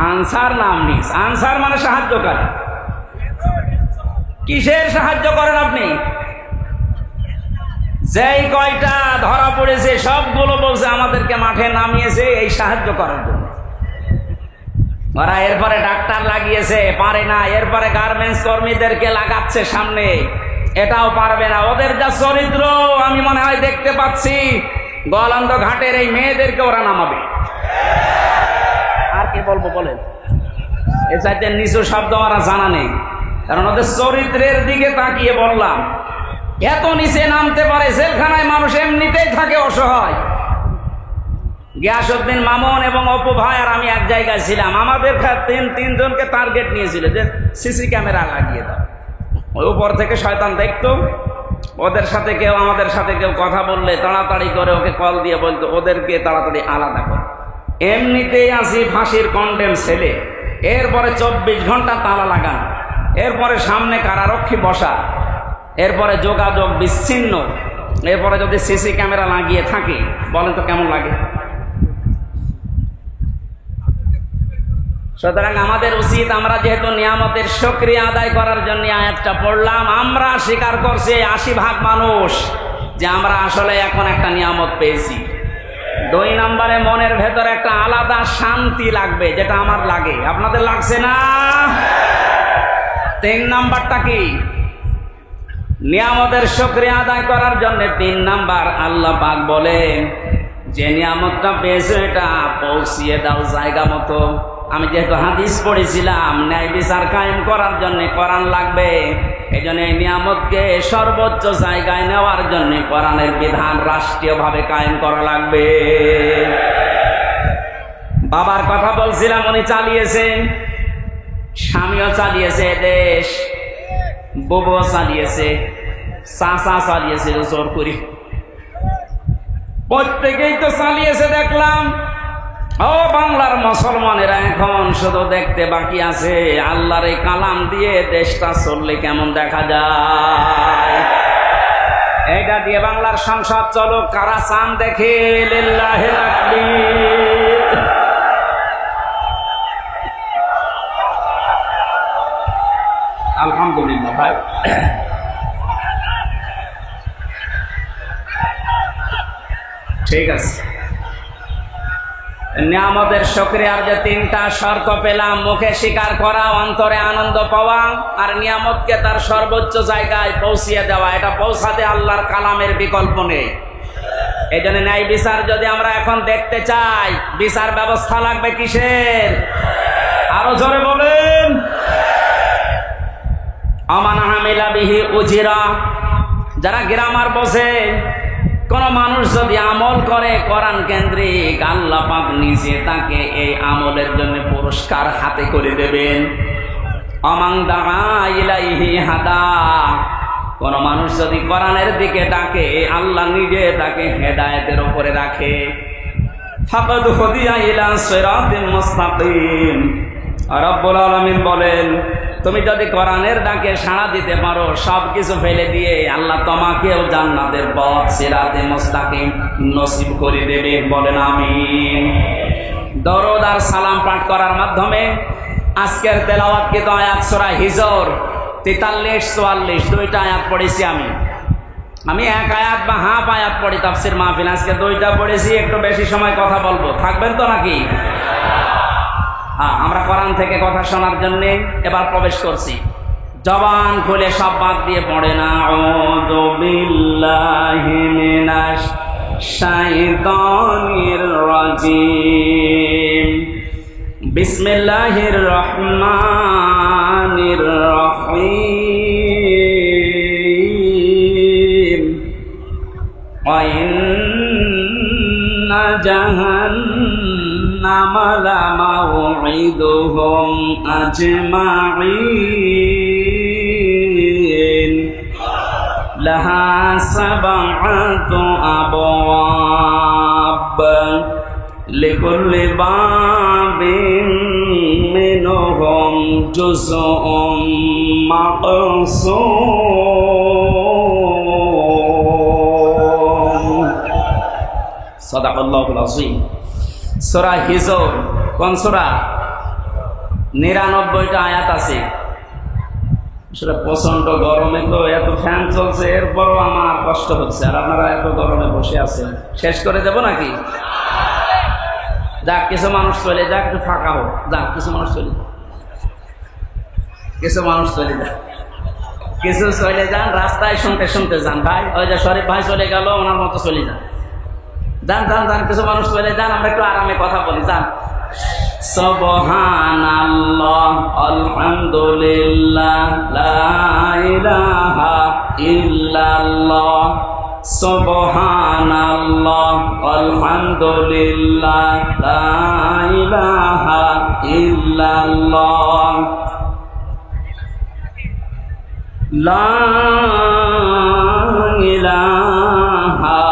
আনসার নাম নিস, আনসার মানে সাহায্য করে। কিসের সাহায্য করেন আপনি? যেই কয়টা ধরা পড়েছে সবগুলো বলছে আমাদেরকে মাঠে নামিয়েছে এই সাহায্য করার জন্য। ওরা এরপরে ডাক্তার লাগিয়েছে, পারে না। এরপরে গার্মেন্টস কর্মীদেরকে লাগাচ্ছে সামনে, এটাও পারবে না। ওদের যা চরিত্র আমি মনে হয় দেখতে পাচ্ছি, গোয়ালন্দ ঘাটের এই মেয়েদেরকে ওরা নামাবে। আর কি বলবো বলেন? এ চাইতে নিচু শব্দ ওরা জানা নেই, কারণ ওদের চরিত্রের দিকে তাকিয়ে বললাম এত নিচে নামতে পারে। জেলখানায় মানুষ এমনিতেই থাকে অসহায়, গিয়াসউদ্দিন মামুন এবং অপু ভাই আর আমি এক জায়গায় ছিলাম। আমাদের তিনজনকে টার্গেট নিয়েছিল যে সিসি ক্যামেরা লাগিয়ে দাও। ওই উপর থেকে শয়তান দেখতো, ওদের সাথে কেউ আমাদের সাথে কেউ কথা বললে তাড়াতাড়ি করে ওকে কল দিয়ে বলতো ওদেরকে তাড়াতাড়ি আলাদা কর। এমনিতেই আসি ফাঁসির কন্ডেম ছেলে, এরপরে 24 ঘন্টা তালা লাগান, এরপরে সামনে কারারক্ষী বসা, এরপরে যোগাযোগ বিচ্ছিন্ন, এরপরে যদি সিসি ক্যামেরা লাগিয়ে থাকে বলেন তো কেমন লাগে? সুতরাং আমাদের উচিত, আমরা যেহেতু নিয়ামতের শুকরিয়া আদায় করার জন্য আয়াতটা পড়লাম, আমরা স্বীকার করছি 80% মানুষ যে আমরা আসলে এখন একটা নিয়ামত পেয়েছি। 2 নম্বরে মনের ভেতরে একটা আলাদা শান্তি লাগবে, যেটা আমার লাগে, আপনাদের লাগছে না? 3 নাম্বারটা কি? নিয়ামতের শুকরিয়া আদায় করার জন্য 3 নাম্বার, আল্লাহ পাক বলেন যে নিয়ামতটা পেয়েছো এটা পৌঁছিয়ে দাও জায়গা মতো। আমি যেহেতু হাদিস পড়েছিলাম, ন্যায় বিচার কায়েম করার জন্য কোরআন লাগবে, এই জন্য এই নিয়ামতকে সর্বোচ্চ জায়গায় নেওয়ার জন্য কোরআনের বিধান রাষ্ট্রীয়ভাবে কায়েম করা লাগবে। বাবার কথা বলছিলাম, উনি চালিয়েছেন, স্বামীও চালিয়েছে দেশ, বউও চালিয়েছে, চাচা চালিয়েছে, জোর করি প্রত্যেকেই তো চালিয়েছে দেখলাম। ও বাংলার মুসলমানেরা এখন শুধু দেখতে বাকি আছে আল্লাহর এই কালাম দিয়ে দেশটা চললে কেমন দেখা যায়। এইটা দিয়ে বাংলার সংসদ চলো, কারা চান দেখে? লিল্লাহি তাকবীর। আলহামদুলিল্লাহ ভাই। ঠিক আছে, নিয়ামতের শুকরিয়ার যে 3টা শর্ত পেলাম, মুখে স্বীকার করা, অন্তরে আনন্দ পাওয়া, আর নিয়ামতকে তার সর্বোচ্চ জায়গায় পৌঁছিয়ে দেওয়া। এটা পৌঁছাতে আল্লাহর কালামের বিকল্প নেই। এই জন্য ন্যায় বিচার যদি আমরা এখন দেখতে চাই, বিচার ব্যবস্থা লাগবে কিসের? আরো জোরে বলেন। আমান আমিলা বিহি উজিরা, যারা গ্রামার বসে, কোন মানুষ যদি আমল করে কোরআন কেন্দ্রিক, আল্লাহ পাক নিজে তাকে এই আমলের জন্য পুরস্কার হাতে করে দেবেন। আমান দাআ ইলাইহি হাদা, কোন মানুষ যদি কোরআনের দিকে ডাকে, আল্লাহ নিজে তাকে হেদায়েতের উপরে রাখে। ফাকাদ হুদিয়া ইলা সিরাতিল মুস্তাকিম, রব্বুল আলামিন বলেন তুমি যদি কোরআনের ডাকে সাড়া দিতে পারো, সবকিছু ফেলে দিয়ে আল্লাহ তোমাকেও জান্নাতের পথ সিরাতে মুস্তাকিম নসিব করে দেবে। বলেন আমিন। দরুদ আর সালাম পাঠ করার মাধ্যমে আজকের তেলাওয়াতকৃত আয়াত সূরা হিজর 43-44 2টা আয়াত পড়েছি। আমি এক আয়াত বা হাফ আয়াত পড়ি তাফসীর মাহফিল, আজকে 2টা পড়েছি। একটু বেশি সময় কথা বলবো, থাকবেন তো নাকি? আমরা কোরআন থেকে কথা শোনার জন্য এবার প্রবেশ করছি। জবান খুলে সব বাদ দিয়ে পড়ে না, আউযু বিল্লাহি মিনাশ শাইতানির রাজিম, বিসমিল্লাহির রহমানির রহিম, ওয়া ইন্না জাহান্নামা লামাউইদুহুম আজমাইন, লাহা সাবআতু আবওয়াব, লিকুল্লি বাবিন মিনহুম জুজউম মাকসুম। সাদাকাল্লাহুল আযীম। সূরা হিজর কোন সূরা? 99টা আয়াত আছে। আসলে প্রচন্ড গরমে তো এত ফ্যান চলছে, এরপরও আমার কষ্ট হচ্ছে, আর আপনারা এত গরমে বসে আছেন। শেষ করে দেব নাকি? যাক, কিছু মানুষ চলে যাক, একটু ফাঁকা হোক। যাক, কিছু মানুষ চলে যাক, কিছু মানুষ চলে যাক, কিছু চলে যান, রাস্তায় শুনতে শুনতে যান। ভাই, ওই যে শরীফ ভাই চলে গেল, ওনার মতো চলে যান। যান যান যান, কিছু মানুষ চলে যান, আমরা একটু আরামে কথা বলি। যান। সুবহানাল্লাহ, আলহামদুলিল্লাহ, লা ইলাহা ইল্লাল্লাহ, সুবহানাল্লাহ আলহামদুলিল্লাহ লা ইলাহা ইল্লাল্লাহ লা ইলাহা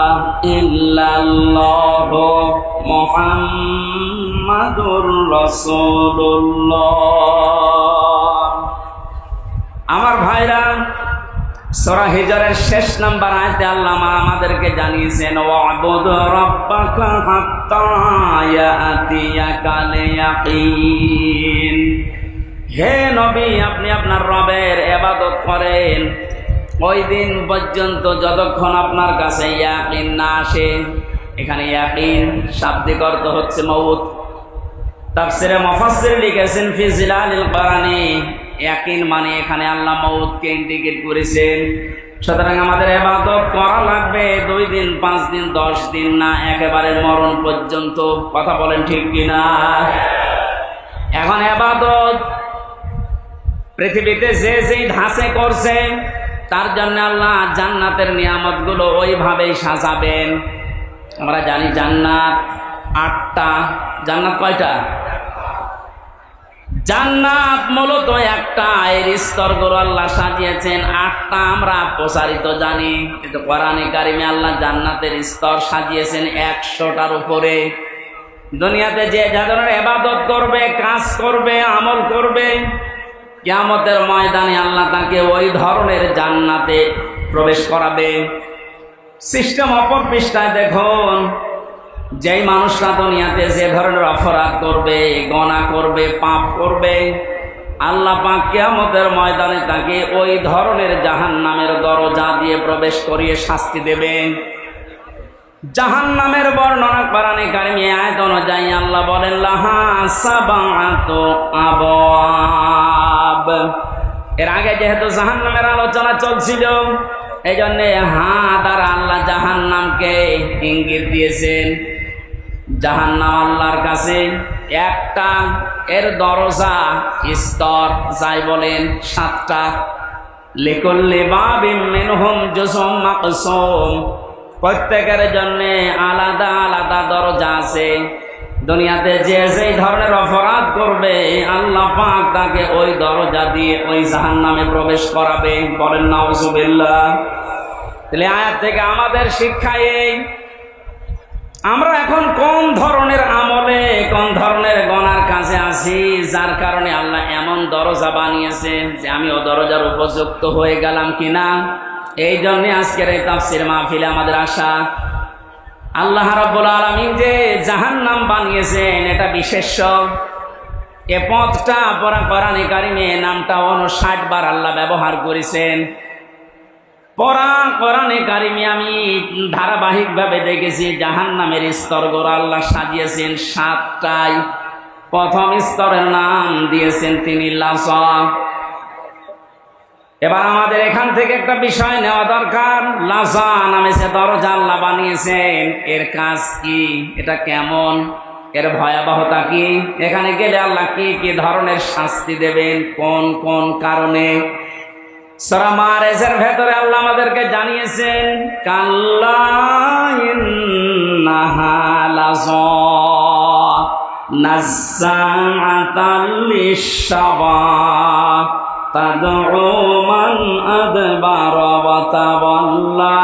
ইল্লাল্লাহ মুহাম্মাদুর রাসূলুল্লাহ। আমার ভাইরা, সূরা হিজরের শেষ নাম্বার আয়াতে আল্লাহ আমাদেরকে জানিয়েছেন ওয়াবুদ রাব্বাকা হাত্তা ইয়াতিয়াকাল ইয়াকিন। হে নবী, আপনি আপনার রবের ইবাদত করেন ওই দিন পর্যন্ত যতক্ষণ আপনার কাছে ইয়াকিন না আসে। এখানে ইয়াকিন শাব্দিক অর্থ হচ্ছে মউত। তাফসিরে মুফাসসির লিখেছেন ফি জিলালিল কোরআনি, ইয়াকিন মানে এখানে আল্লাহ মউতকে ইন্ডিকেট করেছেন। সুতরাং আমাদের ইবাদত করা লাগবে 2 দিন, 5 দিন, 10 দিন না, একেবারে মরণ পর্যন্ত। কথা বলেন ঠিক কিনা? এখন ইবাদত পৃথিবীতে যে যেই ধাঁচে করছে তার জন্য আল্লাহ জান্নাতের নিয়ামতগুলো ওইভাবেই সাজাবেন। আমরা জানি জান্নাত 8টা। জান্নাত কয়টা? জান্নাত মূলত একটা, এর স্তরগুলো আল্লাহ সাজিয়েছেন 8টা। আমরা প্রসারিত জানি, কিন্তু কোরআনে কারিমে আল্লাহ জান্নাতের স্তর সাজিয়েছেন 100টার উপরে। দুনিয়াতে যে ধরনের ইবাদত করবে, কাজ করবে, আমল করবে, কিয়ামতের ময়দানে আল্লাহ তাকে ওই ধরনের জান্নাতে প্রবেশ করাবে। সিস্টেম অপর পৃষ্ঠায় দেখুন, যেই মানুষরা দুনিয়াতে যে ধরনের অপরাধ করবে, গুনাহ করবে, পাপ করবে, আল্লাহ পাক কিয়ামতের ময়দানে তাকে ওই ধরনের জাহান্নামের দরজা দিয়ে প্রবেশ করিয়ে শাস্তি দেবেন। জাহান্নামের বর্ণনা কোরআনে কারিমে আয়াত অনুযায়ী আল্লাহ বলেন লাহা সাবআতু আবওয়াব। এর আগে যেহেতু জাহান্নামের আলোচনা চলছিল, এই জন্য দ্বারা আল্লাহ জাহান্নামকে ইঙ্গিত দিয়েছেন। জাহান্নাম আল্লাহর কাছে একটা, এর দরজা স্তর যাই বলেন 7টা। লিকুল্লি বাবিম মিনহুম জুজুম মাকসুম, প্রত্যেকের জন্য আলাদা আলাদা দরজা আছে। দুনিয়াতে যে যেই ধরনের অপরাধ করবে আল্লাহ পাক তাকে ওই দরজা দিয়ে ওই জাহান্নামে প্রবেশ করাবে। বলেন নাউজুবিল্লাহ। তাহলে আয়াত থেকে আমাদের শিক্ষা এই, আমরা এখন কোন ধরনের আমলে, কোন ধরনের গুনার কাছে আছি, যার কারণে আল্লাহ এমন দরজা বানিয়েছে যে আমি ও দরজার উপযুক্ত হয়ে গেলাম কিনা। এই জন্য আজকের এই তাফসীর মাহফিলে আমাদের আশা, আল্লাহ রাব্বুল আলামিন যে জাহান্নাম বানিয়েছেন এটা বিশেষ্য। এ পথটা কোরআনে কারিমে নামটা 59 বার আল্লাহ ব্যবহার করেছেন। কোরআনে কারিমে আমি ধারাবাহিকভাবে দেখেছি জাহান্নামের স্তরগুলো আল্লাহ সাজিয়েছেন 7টায়। প্রথম স্তরের নাম দিয়েছেন তিনি লাযা। এবার আমাদের এখান থেকে একটা বিষয় নেওয়া দরকার। লাযা নামে সে দরজা আল্লাহ বানিয়েছেন, এর কাজ কি, এটা কেমন, এর ভয়াবহতা কি, এখানে গেলে আল্লাহ কি কি ধরনের শাস্তি দেবেন, কোন কোন কারণে। সূরা মাআরিজের ভেতরে আল্লাহ আমাদেরকে জানিয়েছেন কাল্লা ইন্নাহা লাযা নাযাআতাল লিশ-শাওয়া তাদউ মান আদবারা ওয়া তাওয়াল্লা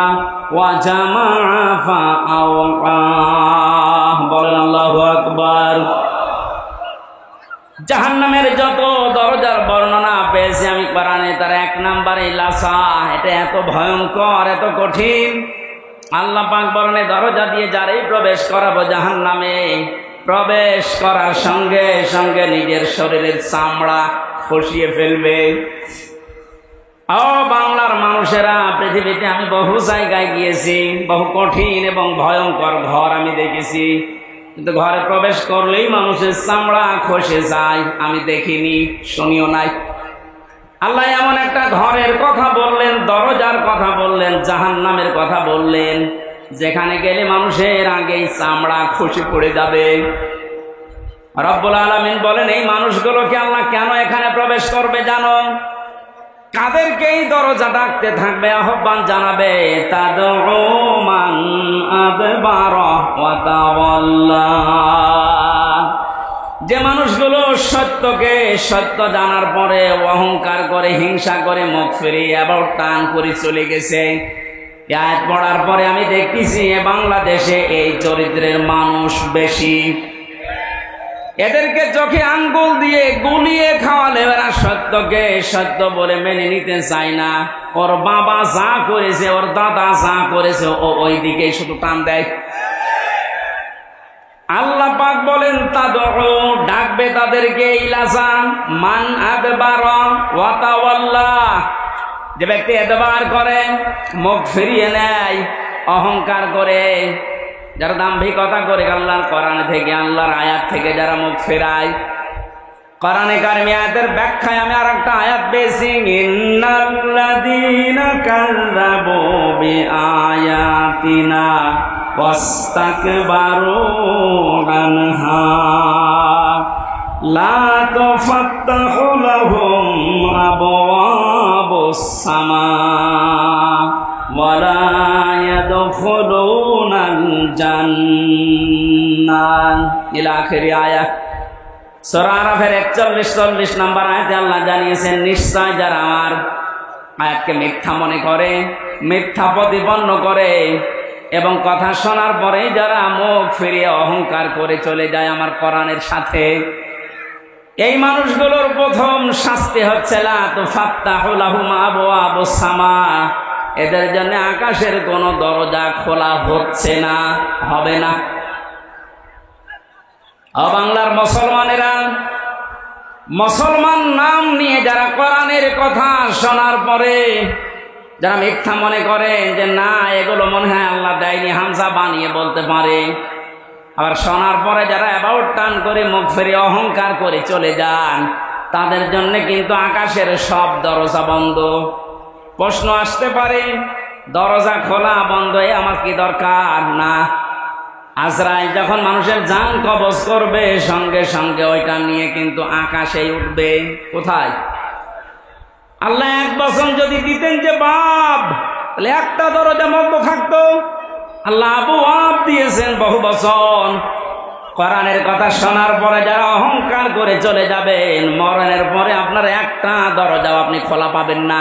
ওয়া জামাআ ফাআওয়া। বলেন আল্লাহু আকবার। জাহান্নামের যত দরজার বর্ণনা পেয়েছি আমি কোরআনে, তার 1 নম্বরে লাযা। এটা এত ভয়ঙ্কর, এত কঠিন। আল্লাহ পাক বলেন দরজা দিয়ে যারাই প্রবেশ করাবো জাহান্নামে, প্রবেশ করার সঙ্গে সঙ্গে নিজের শরীরের চামড়া খসিয়ে ফেলবে। ও বাংলার মানুষেরা, পৃথিবীতে আমি বহু জায়গায় গিয়েছি, বহু কঠিন এবং ভয়ঙ্কর ঘর আমি দেখেছি, কিন্তু ঘরে প্রবেশ করলেই মানুষের চামড়া খসে যায়। আমি দেখিনি, শুনিও নাই। আল্লাহ এমন একটা ঘরের কথা বললেন, দরজার কথা বললেন, জাহান্নামের কথা বললেন, যেখানে গেলে মানুষের আগেই চামড়া খসে পড়ে যাবে। রব্বুল আলামিন বলেন এই মানুষগুলোকে আল্লাহ কেন এখানে প্রবেশ করবে জানো? কাদেরকেই দরজা ডাকতে থাকবে, আহ্বান জানাবে, তাদউ মান আদবারা ওয়া তাওয়াল্লা। যে মানুষগুলো সত্যকে সত্য জানার পরে অহংকার করে, হিংসা করে, মুখ ফিরিয়ে আবার টান করে চলে গেছে। আয়াত পড়ার পরে আমি দেখতেছি বাংলাদেশে এই চরিত্রের মানুষ বেশি। এদেরকে চোখে আঙ্গুল দিয়ে গুলিয়ে খাওয়ালে এরা সত্যকে সত্য বলে মেনে নিতে চায় না। ওর বাবা যা করেছে, ওর দাদা যা করেছে, ও ওই দিকে শুধু টান দেয়। আল্লাহ পাক বলেন, তাদউ, ডাকবে তাদেরকে, ইলাসান মান আদবারা ওয়া তাওয়াল্লা। যে ব্যক্তি এদবার করে, মুখ ফিরিয়ে নেয়, অহংকার করে, যারা দাম্ভিকতা করে, আল্লাহর কোরআন থেকে, আল্লাহর আয়াত থেকে যারা মুখ ফেরায়। কোরআনে কারিমে আয়াতের ব্যাখ্যায় আমি আর একটা আয়াত পেয়েছি, ইন্নাল্লাযীনা কাযযাবু বিআয়াতিনা ওয়াস্তাকবারু আনহা লা তুফাত্তাহু লাহুম আবওয়াবুস সামা ওয়ালা ইয়াদখুলুনাল জান্নাহ ইলা আখিরি আয়াত। সূরা আরাফের 41-40 নম্বর আয়াতে আল্লাহ জানিয়েছেন, নিশ্চয় যারা আমার আয়াতকে মিথ্যা মনে করে, মিথ্যা প্রতিপন্ন করে এবং কথা শোনার পরে যারা মুখ ফিরিয়ে অহংকার করে চলে যায় আমার কোরআনের সাথে, এই মানুষগুলোর প্রথম শাস্তি হচ্ছে লা তুফাত্তাহু লাহুম আবওয়াবুস সামা। এদের জন্য আকাশের কোনো দরজা খোলা হচ্ছে না, হবে না। বাংলার মুসলমানেরা, মুসলমান নাম নিয়ে যারা কোরআনের কথা শোনার পরে যারা মিথ্যা মনে করে যে না এগুলো মনে হয় আল্লাহ দেয়নি, হামজা বানিয়ে বলতে পারে, আবার শোনার পরে যারা অ্যাবাউট টান করে মুখ ফিরে অহংকার করে চলে যান, তাদের জন্য কিন্তু আকাশের সব দরজা বন্ধ। প্রশ্ন আসতে পারে, দরজা খোলা বন্ধ এ আমার কি দরকার? না, আজরাইল যখন মানুষের জান কবজ করবে সঙ্গে সঙ্গে ওইটা নিয়ে কিন্তু আকাশেই উঠবে। কোথায়? আল্লাহ এক বচন যদি দিতেন যে বাব, তাহলে একটা দরজা বন্ধ থাকতো। আল্লাহ আবওয়াব দিয়েছেন বহু বচন। কোরআনের কথা শোনার পরে যারা অহংকার করে চলে যাবেন, মরণের পরে আপনার একটা দরজাও আপনি খোলা পাবেন না,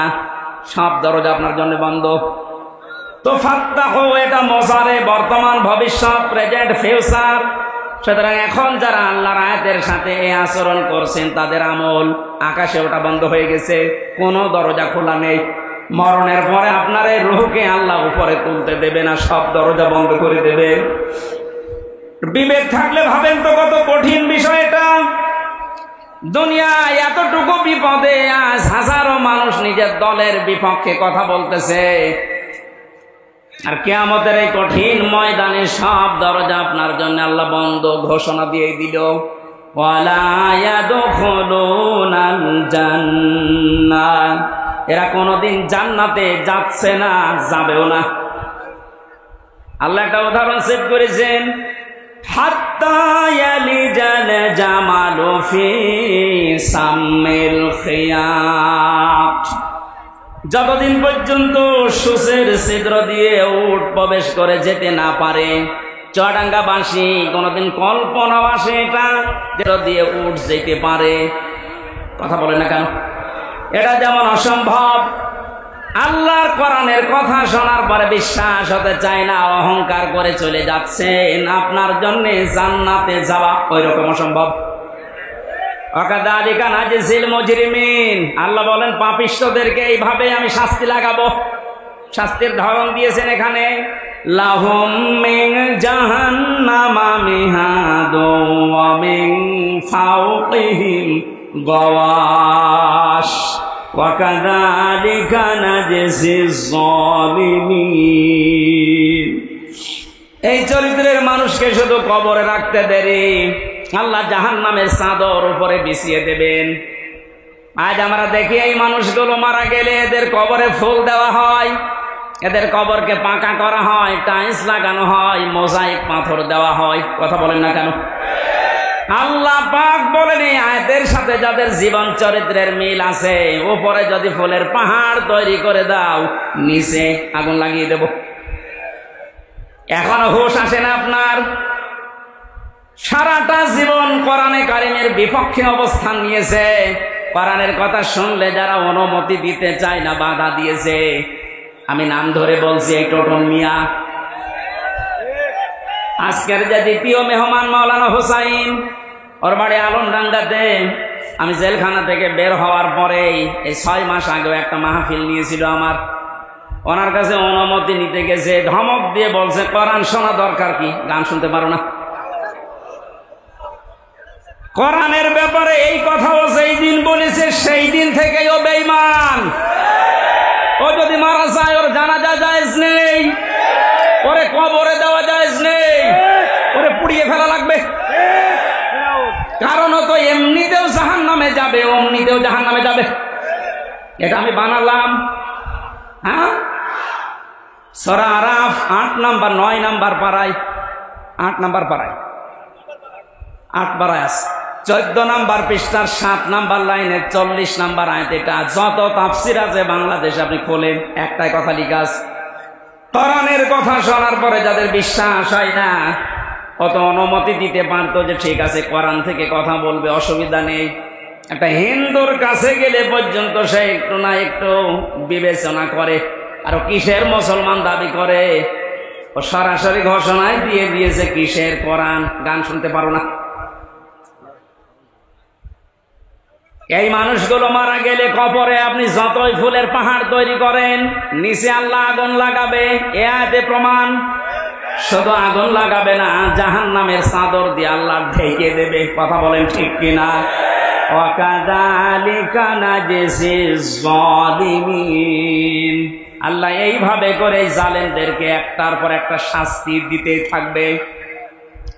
সব দরজা আপনার জন্য বন্ধ। তো ফাত্তাহু এটা মজারে, বর্তমান, ভবিষ্যৎ, প্রেজেন্ট, ফিউচার। সুতরাং এখন যারা আল্লাহর আয়াতের সাথে এই আচরণ করছেন তাদের আমল আকাশে ওটা বন্ধ হয়ে গেছে, কোনো দরজা খোলা নেই। মরণের পরে আপনার এই রূহকে আল্লাহ উপরে তুলতে দেবে না, সব দরজা বন্ধ করে দেবে। বিবেক থাকলে ভাবেন তো কত কঠিন বিষয় এটা। দুনিয়ায় এতটুকু বিপদে আজ হাজারো মানুষ নিজের দলের বিপক্ষে কথা বলতেছে, আর কিয়ামতের এই কঠিন ময়দানে সব দরজা আপনার জন্য আল্লাহ বন্ধ ঘোষণা দিয়ে দিল। ওয়ালা ইয়াদখুলুনাল জান্নাহ, এরা কোনোদিন জান্নাতে যাচ্ছে না, যাবেও না। আল্লাহ একটা উদাহরণ সেট করেছেন, হাত্তা ইয়ালিজাল জামালু ফি সাম্মিল খিয়াত, যতদিন পর্যন্ত সূচের ছিদ্র দিয়ে উট প্রবেশ করে যেতে না পারে। চুয়াডাঙ্গাবাসী কোনোদিন কল্পনা আসে এটা যেটা দিয়ে উট যেতে পারে? কথা বলে না কেন? এটা যেমন অসম্ভব, আল্লাহর কোরআনের কথা শোনার পরে বিশ্বাস হতে চায় না, অহংকার করে চলে যাচ্ছেন, আপনার জন্য জান্নাতে যাওয়া ওই রকম অসম্ভব। ওয়াকাযালিকা নাজজিল মুজরিমিন, আল্লাহ বলেন পাপিষ্ঠদেরকে এইভাবে আমি শাস্তি লাগাবো। শাস্তির ধরন দিয়েছেন এখানে, লাহুম মিন জাহান্নামা মিহাদু ওয়া মিন ফাওকিহিম গাওয়াশ ওয়াকাযালিকা নাজজিজ যালিমিন। এই চরিত্রের মানুষকে শুধু কবরে রাখতে দেরি, আল্লাহ জাহান্নামের চাদর উপরে বিছিয়ে দেবেন। আজ আমরা দেখি এই মানুষগুলো মারা গেলে এদের কবরে ফুল দেওয়া হয়, এদের কবরকে পাকা করা হয়, টাইলস লাগানো হয়, মোজাইক পাথর দেওয়া হয়। কথা বলেন না কেন? আল্লাহ পাক বলেন এই আয়াতের সাথে যাদের জীবন চরিত্রের মিল আছে, উপরে যদি ফুলের পাহাড় তৈরি করে দাও, নিচে আগুন লাগিয়ে দেব। এখনো হুঁশ আসে না আপনার? সারাটা জীবন কোরআনে কারিমের বিপক্ষে অবস্থান নিয়েছে। কোরআনের কথা শুনলে যারা অনুমতি দিতে চায় না, বাধা দিয়েছে। আমি নাম ধরে বলছি, এই টোটন মিয়া। আজকের যে দ্বিতীয় মেহমান মাওলানা হোসাইন, ওর বাড়ি আলমডাঙ্গাতে। আমি জেলখানা থেকে বের হওয়ার পরেই এই 6 মাস আগেও একটা মাহফিল নিয়েছিল আমার। ওনার কাছে অনুমতি নিতে গেছে, ধমক দিয়ে বলছে কোরআন শোনা দরকার কি, গান শুনতে পারো না? কোরআনের ব্যাপারে এই কথাও যেই দিন বলেছে সেই দিন থেকেই ও বেঈমান। ও যদি মারা যায় ওর জানাজা জায়েজ নেই, ওরে কবরে দেওয়া জায়েজ নেই, ওরে পুড়িয়ে ফেলা লাগবে। কারণ ও তো এমনিতেও জাহান্নামে যাবে, অমনিতেও জাহান্নামে যাবে। এটা আমি বানালাম। হ্যাঁ, সূরা আরাফ 8 নাম্বার 9 নাম্বার পারায়, 8 নাম্বার পারায়, 8 পারায় আছে 14 নাম্বার পৃষ্ঠার 7 নাম্বার লাইনে 40 নাম্বার আয়াত। এটা যত তাফসির আছে বাংলাদেশে আপনি খোলেন, একটাই কথা লিখা আছে, কোরআনের কথা শোনার পরে যাদের বিশ্বাস হয় না, অত অনুমতি দিতে পারতো যে ঠিক আছে কোরআন থেকে কথা বলবে, অসুবিধা নেই। একটা হিন্দুর কাছে গেলে পর্যন্ত সে একটু না একটু বিবেচনা করে। আর কিসের মুসলমান দাবি করে? ও সরাসরি ঘোষণায় দিয়ে দিয়েছে কিসের কোরআন, গান শুনতে পারো না। এই মানুষগুলো মারা গেলে কবরে আপনি যতই ফুলের পাহাড় তৈরি করেন, নিচে আল্লাহ আগুন লাগাবে। এ আয়াতে প্রমাণ। শুধু আগুন লাগাবে না, জাহান্নামের চাদর দিয়ে আল্লাহ ঢেকে দেবে। কথা বলেন ঠিক কিনা? ওয়াকাযালিকা নাজজিজ যালিমিন। আল্লাহ এইভাবে করে জালেমদেরকে একটার পর একটা শাস্তি দিতে থাকবে।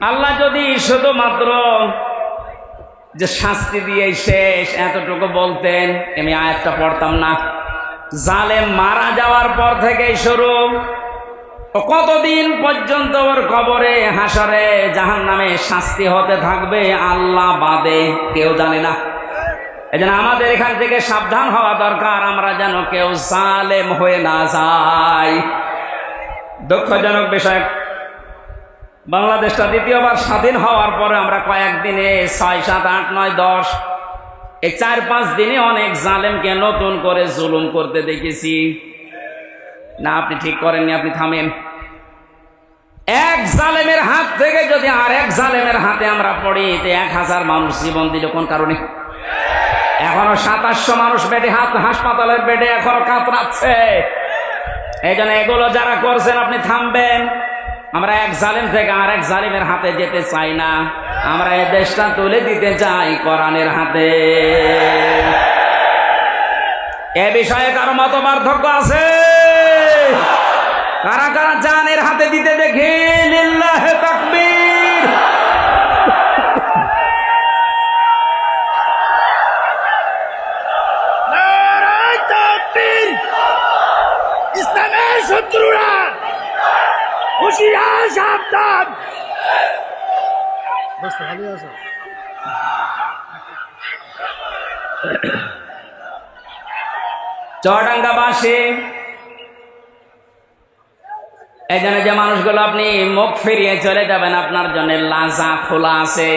আল্লাহ যদি শুধুমাত্র যে শাস্তি দিয়ে শেষ এতটুকু বলতেন, আমি আয়াতটা পড়তাম না। জালেম মারা যাওয়ার পর থেকেই শুরু, কতদিন পর্যন্ত ওর কবরে হাসরে জাহান্নামে শাস্তি হতে থাকবে আল্লাহ বাদে কেউ জানে না। এজন্য আমাদের এখান থেকে সাবধান হওয়া দরকার, আমরা যেন কেউ জালেম হয়ে না যাই। দুঃখজনক বিষয়, বাংলাদেশটা দ্বিতীয়বার স্বাধীন হওয়ার পরে আমরা কয়েকদিনে 6, 7, 8, 9, 10 এই 4-5 দিনে অনেক জালেমকে নতুন করে জুলুম করতে দেখেছি। না, আপনি ঠিক করেননি, আপনি থামেন। এক জালেমের হাত থেকে যদি আর এক জালেমের হাতে আমরা পড়ি, 1000 মানুষ জীবন দিল কোন কারণে? এখনো 2700 মানুষ বেডে, হাসপাতালের বেডে এখনো কাতরাচ্ছে। এই জন্য এগুলো যারা করছেন আপনি থামবেন। আমরা এক জালেম থেকে আর এক জালিমের হাতে যেতে চাই না, আমরা এই দেশটা তুলে দিতে চাই কোরআনের হাতে। এ বিষয়ে কারো মত পার্থক্য আছে? কারা কারা জানের হাতে দিতে দেখে? লিল্লাহে তাকবীর। নারায়ে তাকবীর। ইসলামের শত্রুরা হুঁশিয়ার, সাবধান। চুয়াডাঙ্গাবাসী, এই জন্য যে মানুষগুলো আপনি মুখ ফিরিয়ে চলে যাবেন, আপনার জন্য লাজা খোলা আছে।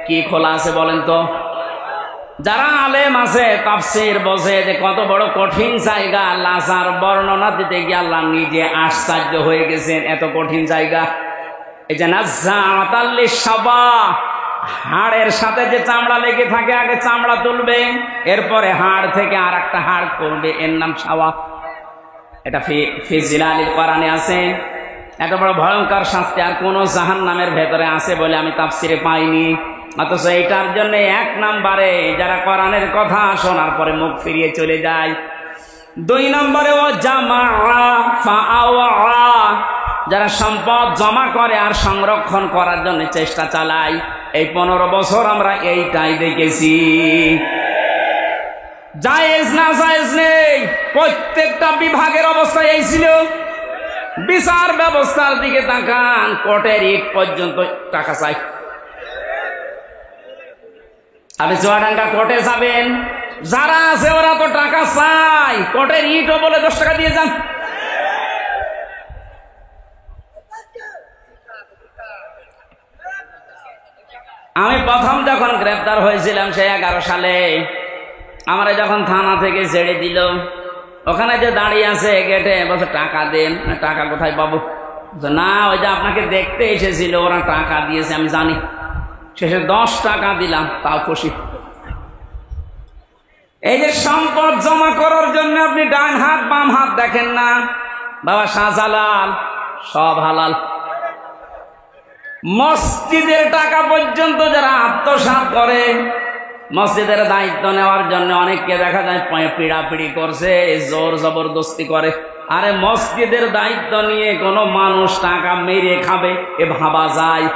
কি খোলা আছে বলেন তো? যারা আলেম আছে, তাফসীর বোঝে যে কত বড় কঠিন জায়গা, লাজার বর্ণনা দিতে গিয়ে আল্লাহ নিজে আশ্চর্য হয়ে গেছেন, এত কঠিন জায়গা। এই যে নাজ্জাআতাল লিশাবা, হাড়ের সাথে যে চামড়া লেগে থাকে, আগে চামড়া তুলবে, এরপরে হাড় থেকে আর একটা হাড় করবে, এর নাম শাওয়া। এটা ফি জিলালিল কোরআনে আছে। এত বড় ভয়ঙ্কর শাস্তি আর কোন জাহান্নামের ভেতরে আছে বলে আমি তাফসীরে পাইনি। অথচ এইটার জন্য 1 নম্বরে যারা কোরআনের কথা শোনার পরে মুখ ফিরিয়ে চলে যায়। 2 নম্বরে ও জামা ফাআওয়া, যারা সম্পদ জমা করে আর সংরক্ষণ করার জন্য চেষ্টা চালায়। এই 15 বছর আমরা এইটাই দেখেছি। জায়েজ না জায়েজ নেই, প্রত্যেকটা বিভাগের অবস্থা এই ছিল। বিচার ব্যবস্থার দিকে তাকান, কোর্টের ইট পর্যন্ত টাকা চাই। আপনি চুয়াডাঙ্গা কোর্টে যাবেন, যারা আছে ওরা তো টাকা চাই, কোর্টের ইটও বলে 10 টাকা দিয়ে যান। আমি প্রথম যখন গ্রেপ্তার হয়েছিলাম সেই 11 সালে, আমরা যখন থানা থেকে ছেড়ে দিল, ওখানে যে দাঁড়িয়ে আছে গেটে, বলছে টাকা দেন। টাকা কোথায় পাবো? না, ওই যে আপনাকে দেখতে এসেছিল, ওরা টাকা দিয়েছে, আমি জানি। শেষে 10 টাকা দিলাম, তাও খুশি। এই যে সম্পদ জমা করার জন্য আপনি ডান হাত বাম হাত দেখেন না, বাবা শাহজালাল সব হালাল। মসজিদের টাকা পর্যন্ত যারা আত্মসাৎ করে, মসজিদের দায়িত্ব নেওয়ার জন্য অনেককে দেখা যায় পিড়াপিড়ি করছে, জোর জবরদস্তি করে। আরে মসজিদের দায়িত্ব নিয়ে কোনো মানুষ টাকা মেরে খাবে এ ভাবা যায়?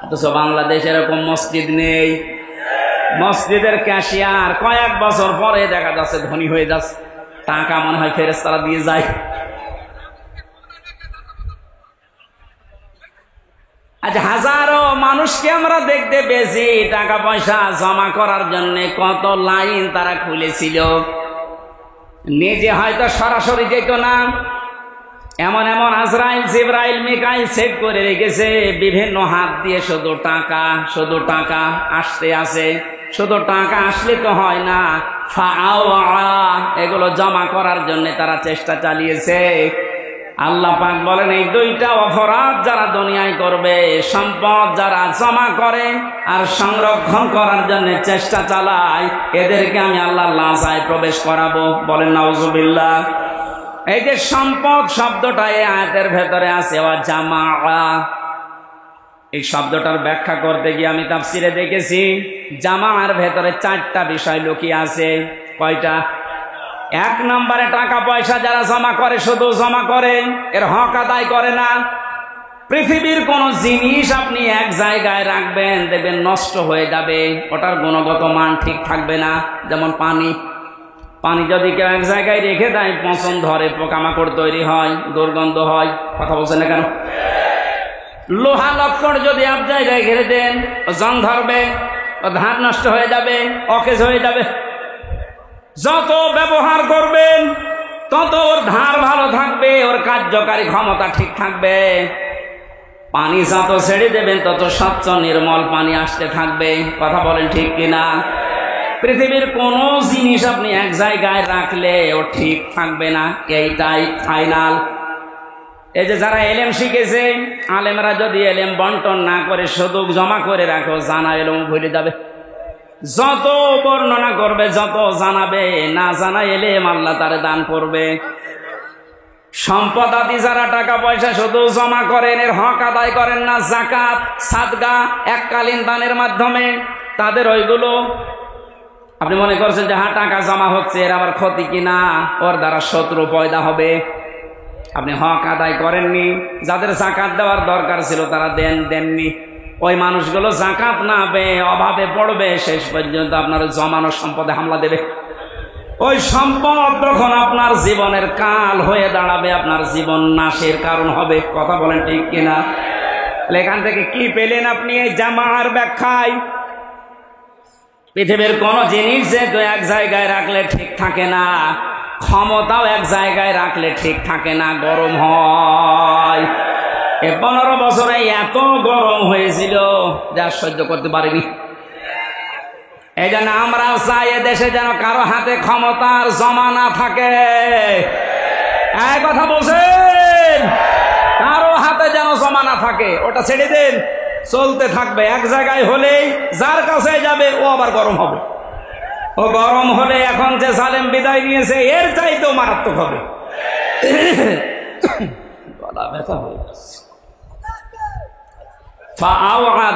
অথচ বাংলাদেশ এরকম মসজিদ নেই। মসজিদের ক্যাশিয়ার কয়েক বছর পরে দেখা যাচ্ছে ধনী হয়ে যাচ্ছে, টাকা মনে হয় ফেরেশতারা দিয়ে যায়। আজ হাজারো মানুষকে আমরা দেখতে পেয়েছি টাকা পয়সা জমা করার জন্য কত লাইন তারা খুলেছিল। নিজে হয়তো সরাসরি যেত না, এমন এমন আজরাইল জিবরাইল মিকাইল সেট করে রেখেছে, বিভিন্ন হাত দিয়ে শুধু টাকা আসতে আছে। শুধু টাকা আসলে তো হয় না, এগুলো জমা করার জন্য তারা চেষ্টা চালিয়েছে। আল্লাহ পাক বলেন, এই 2টা অপরাধ যারা দুনিয়ায় করবে, সম্পদ যারা জমা করে আর সংরক্ষণ করার জন্য চেষ্টা চালায়, এদেরকে আমি আল্লাহ লাজায় প্রবেশ করাবো। বলেন নাউজুবিল্লাহ। এই যে সম্পদ শব্দটা এই আয়াতের ভেতরে আছে, জামা, এই শব্দটার ব্যাখ্যা করতে গিয়ে আমি তাফসিরে দেখেছি জামার ভেতরে 4টা বিষয় লুকিয়ে আছে। কয়টা? 1 নম্বরে টাকা পয়সা যারা জমা করে, শুধু জমা করে, এর হক আদায় করে না। পৃথিবীর কোন জিনিস আপনি এক জায়গায় রাখবেন, দেখবেন নষ্ট হয়ে যাবে, ওটার গুণগত মান ঠিক থাকবে না। যেমন পানি যদি কেউ এক জায়গায় রেখে দেয়, পচন ধরে, পোকামাকড় তৈরি হয়, দুর্গন্ধ হয়। কথা বলছেন না কেন? লোহা লক্কর যদি এক জায়গায় ঘিরে দেন, জং ধরবে, ধার নষ্ট হয়ে যাবে, অকেজ হয়ে যাবে। যত ব্যবহার করবেন তত ওর ধার ভালো থাকবে, ওর কার্যকারী ক্ষমতা ঠিক থাকবে। পানি যত ছেড়ে দেবেন তত স্বচ্ছ নির্মল পানি আসতে থাকবে। কথা বলেন ঠিক কিনা? পৃথিবীর কোনো জিনিস আপনি এক জায়গায় রাখলে ও ঠিক থাকবে না, এইটাই ফাইনাল। এই যে যারা এলেম শিখেছে, আলেমরা যদি এলেম বন্টন না করে শুধু জমা করে রাখো, জানা এলেম ভুলে যাবে। যত বর্ণনা করবে, যত জানাবে, না জানা এলেম আল্লাহ তারে দান করবে। সম্পদ আদি যারা টাকা পয়সা শুধু জমা করেন, এর হক আদায় করেন না, যাকাত সাদগা এককালীন দানের মাধ্যমে, তাদের ওইগুলো আপনি মনে করছেন যে হ্যাঁ টাকা জমা হচ্ছে, এর আবার ক্ষতি কিনা, ওর দ্বারা শত্রু পয়দা হবে। আপনি হক আদায় করেননি, যাদের যাকাত দেওয়ার দরকার ছিল তারা দেননি। ওই মানুষগুলো যাকাত না পেয়ে অভাবে পড়বে, শেষ পর্যন্ত আপনার জমানো সম্পদে হামলা দেবে। ওই সম্পদ তখন আপনার জীবনের কাল হয়ে দাঁড়াবে, আপনার জীবন নাশের কারণ হবে। কথা বলেন ঠিক কিনা? এখান থেকে কি পেলেন আপনি এই জামার ব্যাখ্যায়? পৃথিবীর কোন জিনিস যেহেতু এক জায়গায় রাখলে ঠিক থাকে না, ক্ষমতাও এক জায়গায় রাখলে ঠিক থাকে না, গরম হয়। 15 বছরে এত গরম হয়েছিল যা সহ্য করতে পারিনি। এই জন্য আমরা চাই দেশে যেন কারো হাতে ক্ষমতার জমা না থাকে। এই কথা বলছেন, কারো হাতে যেন জমা না থাকে, ওটা ছেড়ে দেন, চলতে থাকবে। এক জায়গায় হলেই যার কাছে যাবে ও আবার গরম হবে। ও গরম হলে এখন যে জালেম বিদায় নিয়েছে এর চাইতেও মারাত্মক হবে। গলা ব্যথা হয়ে যাচ্ছে।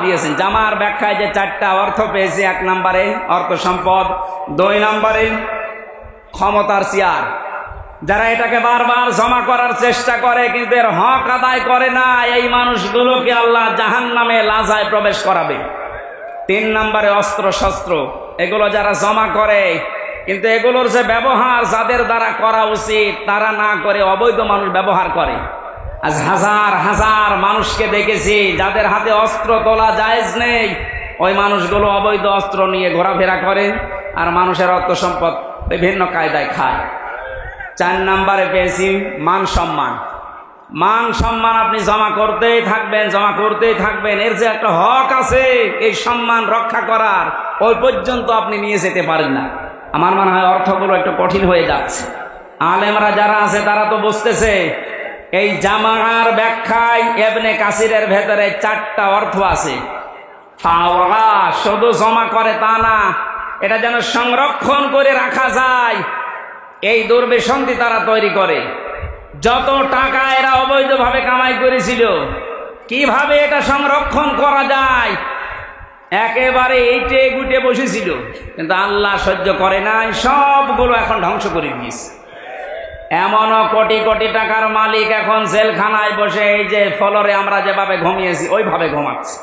দিয়েছেন জামার ব্যাখ্যায় যে 4টা অর্থ পেয়েছে। 1 নম্বরে অর্থ সম্পদ, 2 নম্বরে ক্ষমতার চেয়ার। যারা এটাকে বারবার জমা করার চেষ্টা করে কিন্তু এর হক আদায় করে না, এই মানুষগুলোকে আল্লাহ জাহান্নামে লাজায় প্রবেশ করাবে। 3 নম্বরে অস্ত্র শস্ত্র, এগুলো যারা জমা করে কিন্তু এগুলোর যে ব্যবহার যাদের দ্বারা করা উচিত তারা না করে অবৈধ মানুষ ব্যবহার করে। আজ হাজার হাজার মানুষকে দেখেছি যাদের হাতে অস্ত্র তোলা জায়েজ নেই, ওই মানুষগুলো অবৈধ অস্ত্র নিয়ে ঘোরাফেরা করে আর মানুষের অর্থ সম্পদ বিভিন্ন কায়দায় খায়। 4 নম্বরে পেয়েছি মান সম্মান। মান সম্মান আপনি জমা করতেই থাকবেন, জমা করতেই থাকবেন। এর যে একটা হক আছে এই সম্মান রক্ষা করার, ওই পর্যন্ত আপনি নিয়ে যেতে পারেন না। আমার মনে হয় অর্থগুলো একটু কঠিন হয়ে যাচ্ছে। আলেমরা যারা আছে তারা তো বুঝতেছে এই জামার ব্যাখ্যায় ইবনে কাসিরের ভেতরে 4টা অর্থ আছে। ফাওয়া শুধু জমা করে তা না, এটা যেন সংরক্ষণ করে রাখা যায়, এই দুর্বিসন্ধি তারা তৈরি করে। যত টাকা এরা অবৈধভাবে কামাই করেছিল, কিভাবে এটা সংরক্ষণ করা যায়, একেবারে এইটে গুটে বসেছিল, কিন্তু আল্লাহ সহ্য করে নাই, সবগুলো এখন ধ্বংস করে দিয়েছে। এমনও কোটি কোটি টাকার মালিক এখন জেলখানায় বসে এই যে ফ্লোরে আমরা যেভাবে ঘুমিয়েছি ওইভাবে ঘুমাচ্ছে।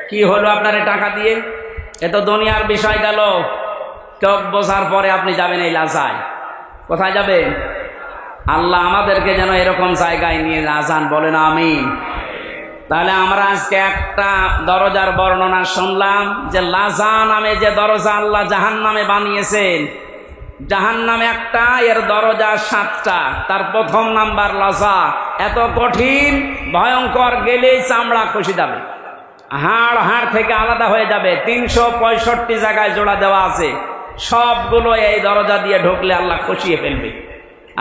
কি হলো আপনার এই টাকা দিয়ে? এ তো দুনিয়ার বিষয় গেল। চোখ বোঝার পরে আপনি যাবেন এই লাজায়। কোথায় যাবেন? আল্লাহ আমাদেরকে যেন এরকম জায়গায় নিয়ে যান, বলেন আমিন। তাহলে আমরা আজকে একটা দরজার বর্ণনা শুনলাম যে লাজা নামে যে দরজা আল্লাহ জাহান্নামে বানিয়েছেন। জাহান্নামে একটা, এর দরজা 7টা। তার প্রথম নাম্বার লাজা, এত কঠিন ভয়ঙ্কর, গেলেই চামড়া খসে যাবে, হাড় থেকে আলাদা হয়ে যাবে। 365 জায়গায় জোড়া দেওয়া আছে, সবগুলো এই দরজা দিয়ে ঢুকলে আল্লাহ খসিয়ে ফেলবে।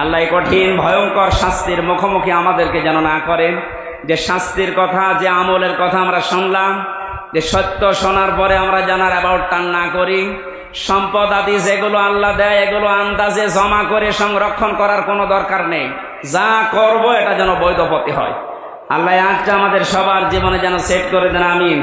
আল্লাহ এই কঠিন ভয়ঙ্কর শাস্তির মুখোমুখি আমাদেরকে যেন না করেন। যে শাস্তির কথা, যে আমলের কথা আমরা শুনলাম, যে সত্য শোনার পরে আমরা জানার অ্যাবাউট টান না করি। সম্পদ আদি যেগুলো আল্লাহ দেয় এগুলো আন্দাজে জমা করে সংরক্ষণ করার কোনো দরকার নেই। যা করব এটা যেন বৈধ পথে হয়। আল্লাহ আজটা আমাদের সবার জীবনে যেন সেট করে দেন, আমিন।